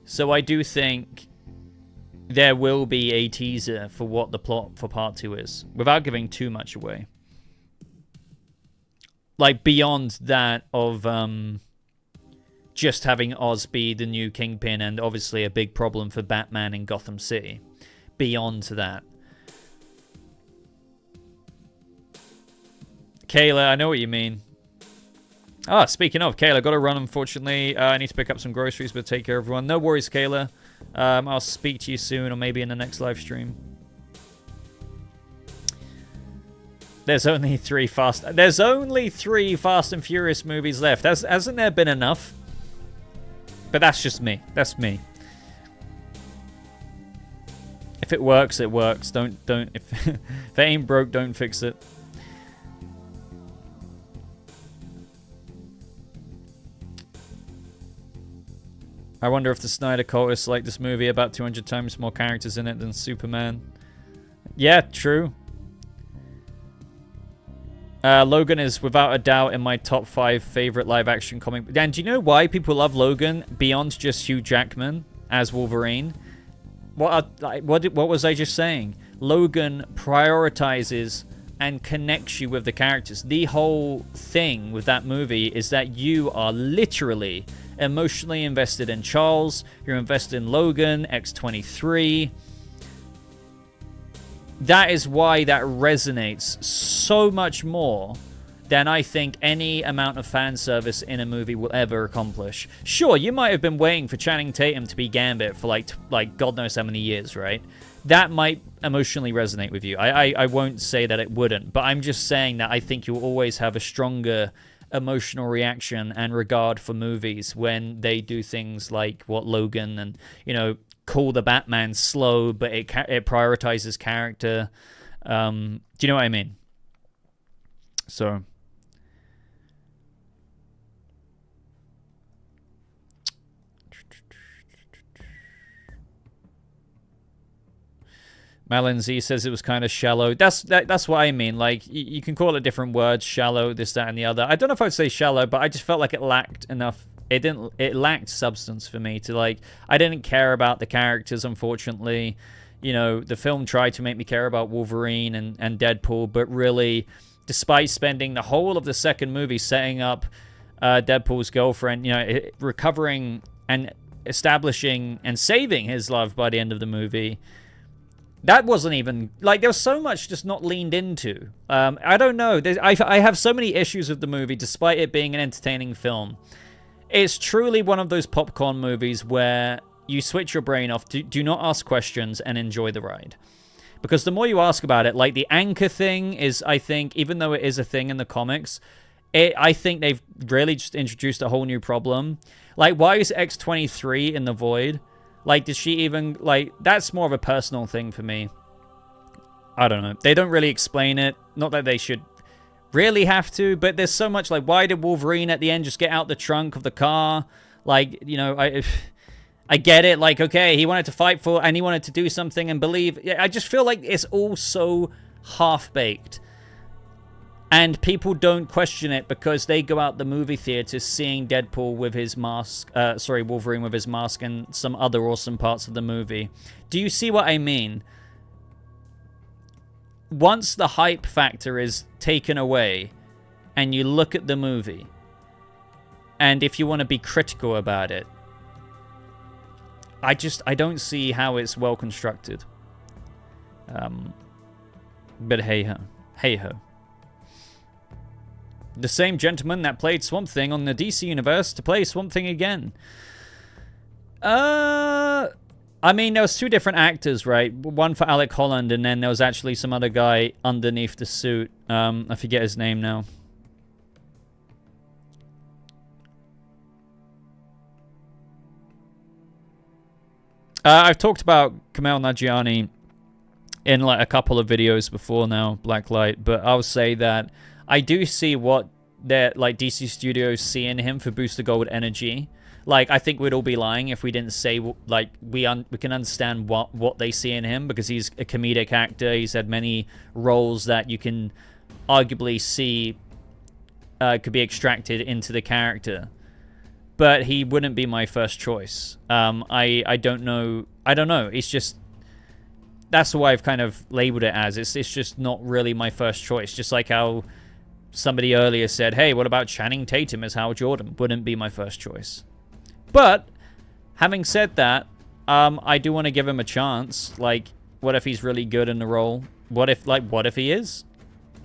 So I do think there will be a teaser for what the plot for part 2 is, without giving too much away. Like, beyond that of just having Oz be the new Kingpin, and obviously a big problem for Batman in Gotham City. Beyond that. Kayla, I know what you mean. Ah, speaking of, Kayla, got to run, unfortunately. I need to pick up some groceries, but take care, everyone. No worries, Kayla. I'll speak to you soon, or maybe in the next live stream. There's only three Fast and Furious movies left. Hasn't there been enough? But that's just me. That's me. If it works, it works. Don't. If it ain't broke, don't fix it. I wonder if the Snyder cultists like this movie about 200 times more characters in it than Superman. Yeah, true. Logan is without a doubt in my top 5 favorite live-action comic. And do you know why people love Logan beyond just Hugh Jackman as Wolverine? What was I just saying? Logan prioritizes and connects you with the characters. The whole thing with that movie is that you are literally emotionally invested in Charles. You're invested in Logan, X-23. That is why that resonates so much more than I think any amount of fan service in a movie will ever accomplish. Sure, you might have been waiting for Channing Tatum to be Gambit for like God knows how many years, right? That might emotionally resonate with you. I won't say that it wouldn't, but I'm just saying that I think you'll always have a stronger emotional reaction and regard for movies when they do things like what Logan and, you know, call the Batman slow, but it prioritizes character. Do you know what I mean? So, Malin Z says it was kind of shallow. That's what I mean. Like, you can call it different words, shallow, this, that, and the other. I don't know if I'd say shallow, but I just felt like it lacked enough. It lacked substance for me to, like, I didn't care about the characters, unfortunately. You know, the film tried to make me care about Wolverine and Deadpool, but really, despite spending the whole of the second movie setting up Deadpool's girlfriend, you know, recovering and establishing and saving his love by the end of the movie, that wasn't even, like, there was so much just not leaned into. I don't know. I have so many issues with the movie, despite it being an entertaining film. It's truly one of those popcorn movies where you switch your brain off, do not ask questions, and enjoy the ride. Because the more you ask about it, like the anchor thing is, I think, even though it is a thing in the comics, I think they've really just introduced a whole new problem. Like, why is X-23 in the void? Like, did she even, like, that's more of a personal thing for me. I don't know. They don't really explain it. Not that they should really have to, but there's so much, like, why did Wolverine at the end just get out the trunk of the car? Like, you know, I get it. Like, okay, he wanted to fight for, and he wanted to do something and believe. I just feel like it's all so half-baked. And people don't question it because they go out the movie theater seeing Deadpool with his mask, Wolverine with his mask and some other awesome parts of the movie. Do you see what I mean? Once the hype factor is taken away and you look at the movie, and if you want to be critical about it, I don't see how it's well constructed. But hey-ho. Hey-ho. The same gentleman that played Swamp Thing on the DC universe to play Swamp Thing again. I mean, there was two different actors, right? One for Alec Holland, and then there was actually some other guy underneath the suit. I forget his name now. I've talked about Kumail Nanjiani in like a couple of videos before now, Blacklight, but I'll say that I do see what their like DC Studios see in him for Booster Gold energy. Like, I think we'd all be lying if we didn't say, like, we can understand what they see in him, because he's a comedic actor. He's had many roles that you can arguably see could be extracted into the character. but he wouldn't be my first choice. I don't know. I don't know. It's just, that's why I've kind of labeled it as. It's just not really my first choice. Just like how somebody earlier said, hey, what about Channing Tatum as Hal Jordan? Wouldn't be my first choice. But having said that, I do want to give him a chance. Like, what if he's really good in the role? What if he is?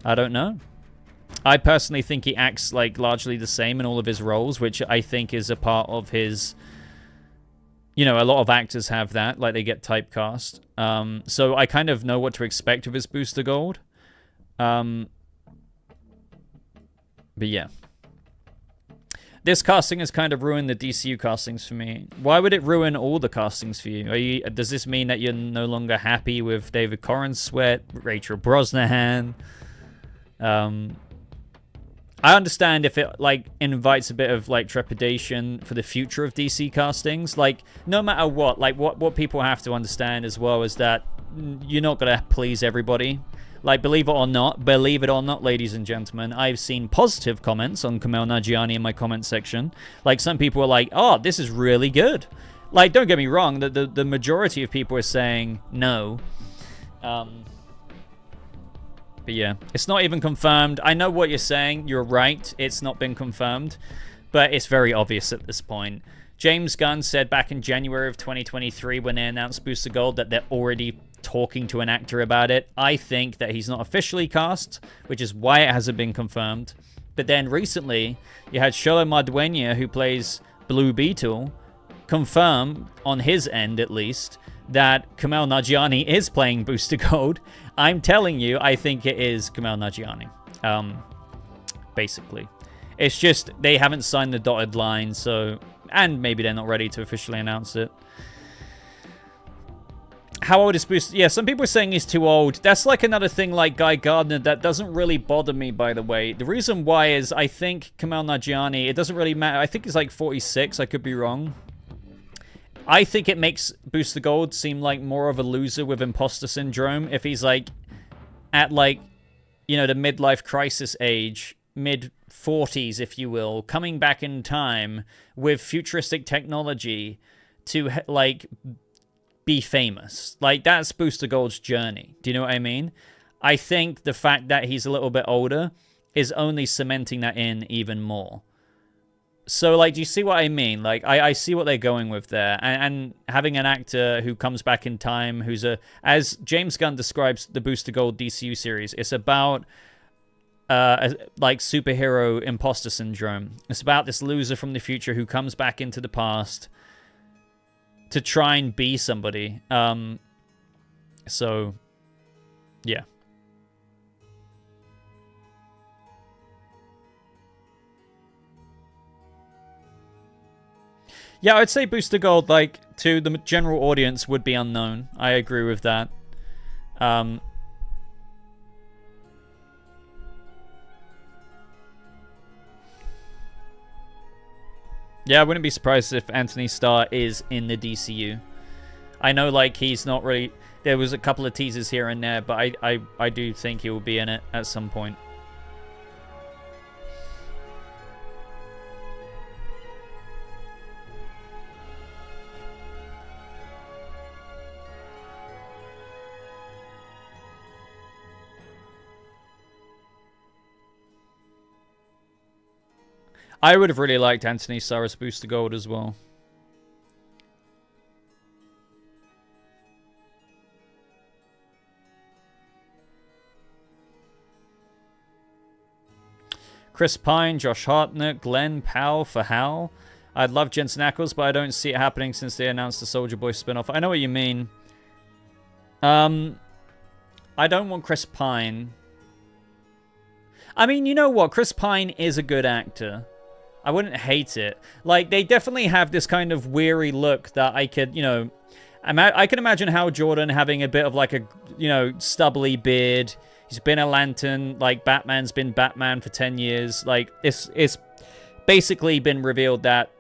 I don't know. I personally think he acts like largely the same in all of his roles, which I think is a part of his, you know, a lot of actors have that, like they get typecast. So I kind of know what to expect of his Booster Gold. But yeah. This casting has kind of ruined the DCU castings for me. Why would it ruin all the castings for you? Does this mean that you're no longer happy with David Corenswet, Rachel Brosnahan? I understand if it, like, invites a bit of, like, trepidation for the future of DC castings. Like, no matter what, like, what people have to understand as well is that you're not going to please everybody. Like, believe it or not, ladies and gentlemen, I've seen positive comments on Kumail Nanjiani in my comment section. Like, some people are like, oh, this is really good. Like, don't get me wrong, the majority of people are saying no. But yeah, it's not even confirmed. I know what you're saying. You're right. It's not been confirmed. But it's very obvious at this point. James Gunn said back in January of 2023 when they announced Booster Gold that they're already talking to an actor about it. I think that he's not officially cast, which is why it hasn't been confirmed. But then recently, you had Sholo Mardueña, who plays Blue Beetle, confirm, on his end at least, that Kumail Nanjiani is playing Booster Gold. I'm telling you, I think it is Kumail Nanjiani. Basically. It's just, they haven't signed the dotted line, so... And maybe they're not ready to officially announce it. How old is Booster? Yeah, some people are saying he's too old. That's like another thing like Guy Gardner that doesn't really bother me, by the way. The reason why is I think Kumail Nanjiani, it doesn't really matter. I think he's like 46. I could be wrong. I think it makes Booster Gold seem like more of a loser with imposter syndrome if he's like at like, you know, the midlife crisis age, mid-40s, if you will, coming back in time with futuristic technology to like be famous. Like, that's Booster Gold's journey. Do you know what I mean? I think the fact that he's a little bit older is only cementing that in even more. So, like, do you see what I mean? Like, I see what they're going with there. And having an actor who comes back in time, who's a... As James Gunn describes the Booster Gold DCU series, it's about, like, superhero imposter syndrome. It's about this loser from the future who comes back into the past to try and be somebody. So, yeah. Yeah, I'd say Booster Gold, like, to the general audience would be unknown. I agree with that. Yeah, I wouldn't be surprised if Anthony Starr is in the DCU. I know, like, he's not really... There was a couple of teasers here and there, but I do think he will be in it at some point. I would have really liked Anthony Starr as Booster Gold as well. Chris Pine, Josh Hartnett, Glenn Powell for Hal. I'd love Jensen Ackles, but I don't see it happening since they announced the Soldier Boy spinoff. I know what you mean. I don't want Chris Pine. I mean, you know what? Chris Pine is a good actor. I wouldn't hate it. Like, they definitely have this kind of weary look that I could, you know... I can imagine Hal Jordan having a bit of, like, a, you know, stubbly beard. He's been a Lantern. Like, Batman's been Batman for 10 years. Like, it's basically been revealed that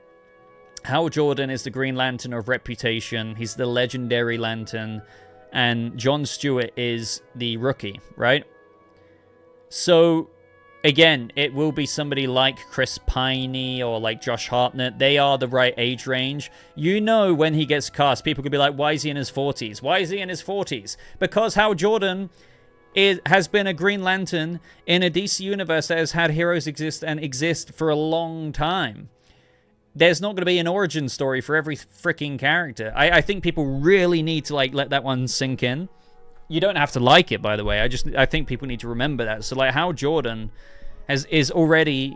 Hal Jordan is the Green Lantern of reputation. He's the legendary Lantern. And John Stewart is the rookie, right? So... again, it will be somebody like Chris Pine or like Josh Hartnett. They are the right age range. You know, when he gets cast, people could be like, why is he in his 40s? Why is he in his 40s? Because Hal Jordan has been a Green Lantern in a DC universe that has had heroes exist for a long time. There's not going to be an origin story for every freaking character. I think people really need to like let that one sink in. You don't have to like it, by the way. I think people need to remember that. So like Hal Jordan has already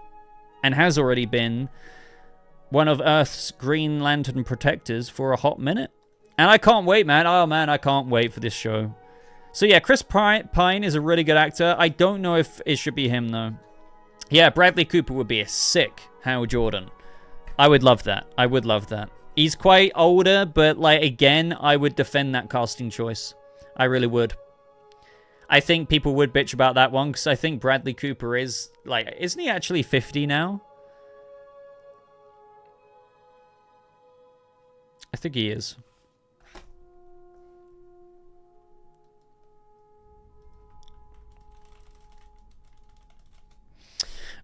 been one of Earth's Green Lantern protectors for a hot minute. And I can't wait, man. Oh man, I can't wait for this show. So yeah, Chris Pine is a really good actor. I don't know if it should be him though. Yeah, Bradley Cooper would be a sick Hal Jordan. I would love that. I would love that. He's quite older, but like again, I would defend that casting choice. I really would. I think people would bitch about that one because I think Bradley Cooper is like, isn't he actually 50 now? I think he is.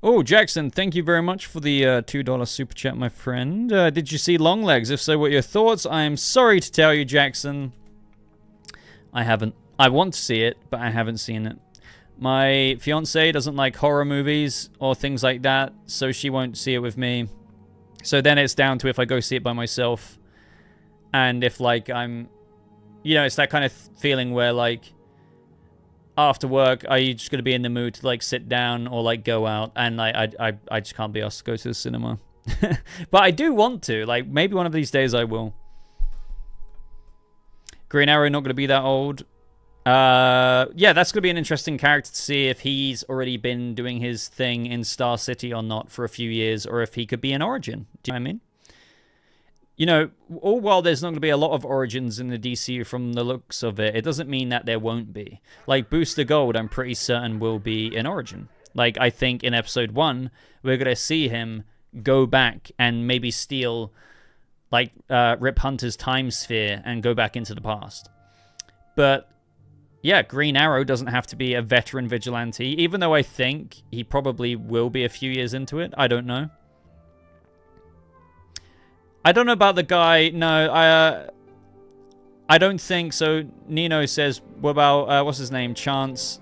Oh, Jackson, thank you very much for the $2 super chat, my friend. Did you see Longlegs? If so, what are your thoughts? I am sorry to tell you, Jackson, I haven't. I want to see it, but I haven't seen it. My fiance doesn't like horror movies or things like that, so she won't see it with me. So then it's down to if I go see it by myself. And if, like, I'm... You know, it's that kind of feeling where, like, after work, are you just going to be in the mood to, like, sit down or, like, go out? And I just can't be asked to go to the cinema. But I do want to. Like, maybe one of these days I will. Green Arrow not going to be that old. Yeah, that's going to be an interesting character to see if he's already been doing his thing in Star City or not for a few years, or if he could be an Origin. Do you know what I mean? You know, all while there's not going to be a lot of Origins in the DCU from the looks of it, it doesn't mean that there won't be. Like, Booster Gold, I'm pretty certain will be an Origin. Like, I think in Episode 1, we're going to see him go back and maybe steal, like, Rip Hunter's time sphere and go back into the past. But yeah, Green Arrow doesn't have to be a veteran vigilante, even though I think he probably will be a few years into it. I don't know. I don't know about the guy. No, I don't think so. Nino says, what about, what's his name? Chance.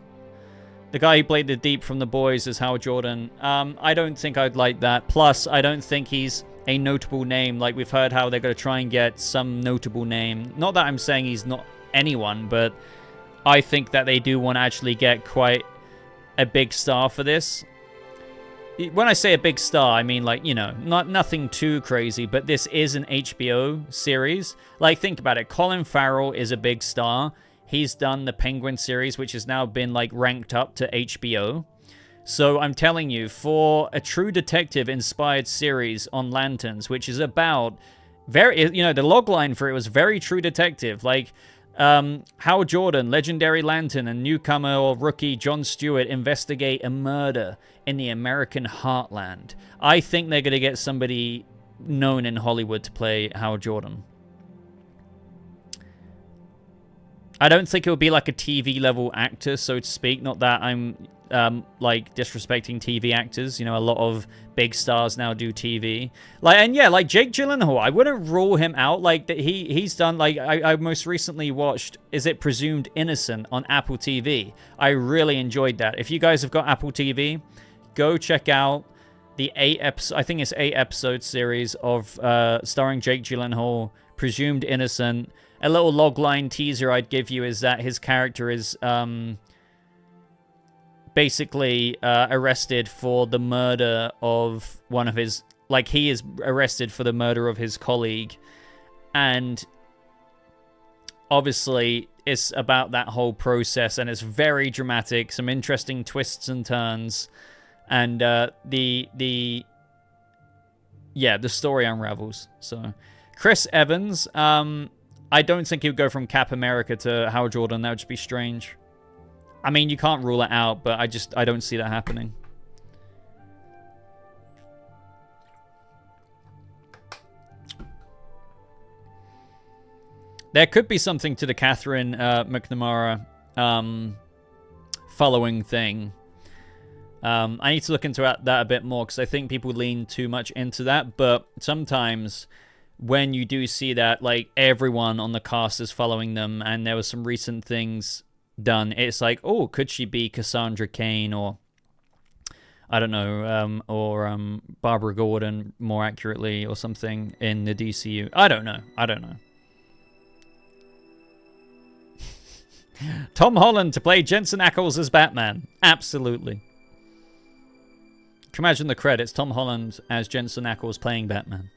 The guy who played the Deep from The Boys is Hal Jordan. I don't think I'd like that. Plus, I don't think he's a notable name. Like, we've heard how they're going to try and get some notable name. Not that I'm saying he's not anyone, but I think that they do want to actually get quite a big star for this. When I say a big star, I mean, like, you know, nothing too crazy, but this is an HBO series. Like, think about it. Colin Farrell is a big star. He's done the Penguin series, which has now been, like, ranked up to HBO. So I'm telling you, for a True Detective-inspired series on Lanterns, which is about very, you know, the logline for it was very True Detective. Like, Hal Jordan, legendary Lantern, and newcomer or rookie Jon Stewart investigate a murder in the American heartland. I think they're going to get somebody known in Hollywood to play Hal Jordan. I don't think it'll be like a TV level actor, so to speak. Not that I'm like disrespecting TV actors. You know, a lot of big stars now do TV. Like, and yeah, like Jake Gyllenhaal, I wouldn't rule him out. Like that he's done. Like I most recently watched Is It Presumed Innocent on Apple TV. I really enjoyed that. If you guys have got Apple TV, go check out the 8-episode series of starring Jake Gyllenhaal, Presumed Innocent. A little logline teaser I'd give you is that his character is basically arrested for the murder of one of his... Like, he is arrested for the murder of his colleague. And obviously, it's about that whole process, and it's very dramatic. Some interesting twists and turns. And the story unravels. So, Chris Evans... I don't think he would go from Cap America to Hal Jordan. That would just be strange. I mean, you can't rule it out, but I don't see that happening. There could be something to the Catherine McNamara following thing. I need to look into that a bit more because I think people lean too much into that. But sometimes when you do see that, like, everyone on the cast is following them, and there was some recent things done, it's like, oh, could she be Cassandra Cain, or I don't know, or Barbara Gordon more accurately, or something in the DCU. I don't know. Tom Holland to play Jensen Ackles as Batman. Absolutely. Can you imagine the credits? Tom Holland as Jensen Ackles playing Batman.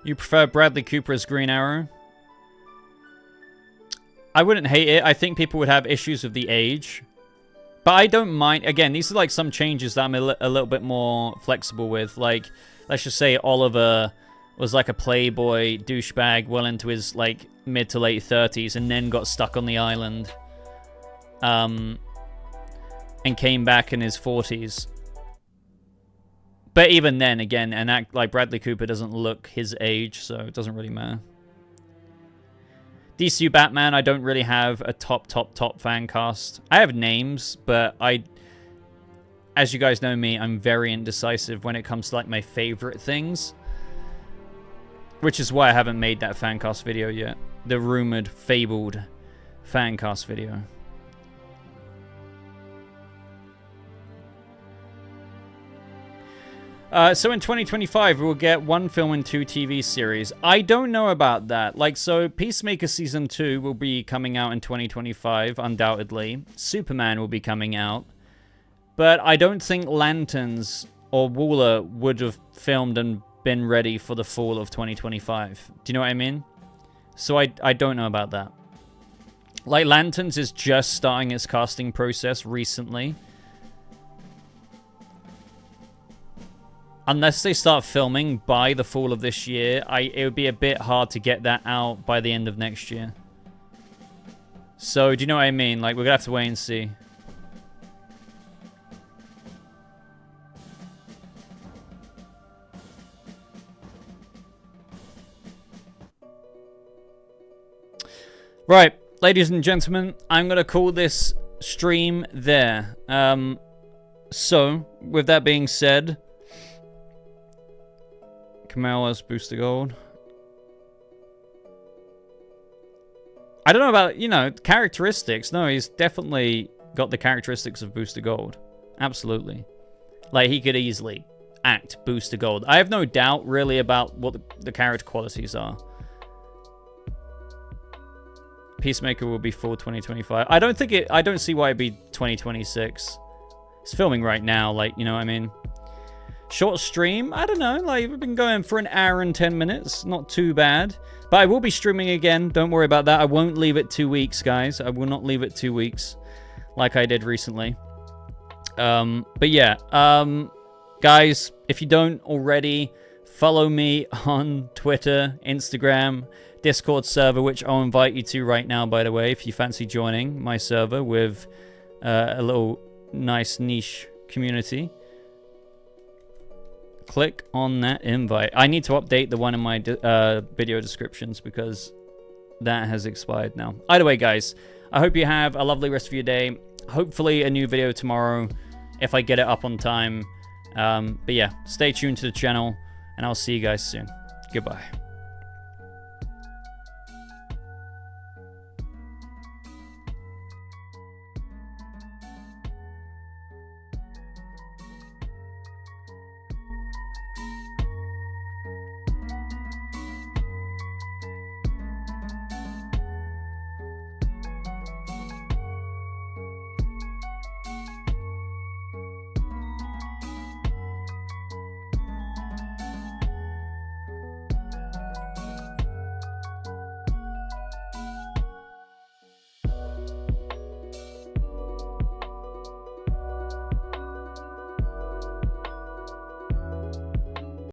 You prefer Bradley Cooper as Green Arrow? I wouldn't hate it. I think people would have issues with the age. But I don't mind. Again, these are like some changes that I'm a little bit more flexible with. Like, let's just say Oliver was like a playboy douchebag well into his like mid to late 30s and then got stuck on the island. And came back in his 40s. But even then, again, an act like Bradley Cooper doesn't look his age, so it doesn't really matter. DCU Batman, I don't really have a top fan cast. I have names, but as you guys know me, I'm very indecisive when it comes to like my favorite things. Which is why I haven't made that fan cast video yet. The rumored, fabled fan cast video. So in 2025, we'll get 1 film and 2 TV series. I don't know about that. Like, so Peacemaker Season 2 will be coming out in 2025, undoubtedly. Superman will be coming out. But I don't think Lanterns or Waller would have filmed and been ready for the fall of 2025. Do you know what I mean? So I don't know about that. Like, Lanterns is just starting its casting process recently. Unless they start filming by the fall of this year, it would be a bit hard to get that out by the end of next year. So, do you know what I mean? Like, we're going to have to wait and see. Right, ladies and gentlemen, I'm going to call this stream there. So, with that being said... Kamala's Booster Gold. I don't know about, you know, characteristics. No, he's definitely got the characteristics of Booster Gold. Absolutely. Like, he could easily act Booster Gold. I have no doubt, really, about what the character qualities are. Peacemaker will be full 2025. I don't see why it'd be 2026. It's filming right now, like, you know what I mean? Short stream, I don't know, like, we've been going for an hour and 10 minutes, not too bad. But I will be streaming again, don't worry about that. I won't leave it 2 weeks, guys. I will not leave it 2 weeks, like I did recently. But yeah, guys, if you don't already, follow me on Twitter, Instagram, Discord server, which I'll invite you to right now, by the way, if you fancy joining my server with a little nice niche community. Click on that invite. I need to update the one in my video descriptions because that has expired now. Either way, guys, I hope you have a lovely rest of your day. Hopefully a new video tomorrow if I get it up on time. But yeah, stay tuned to the channel and I'll see you guys soon. Goodbye.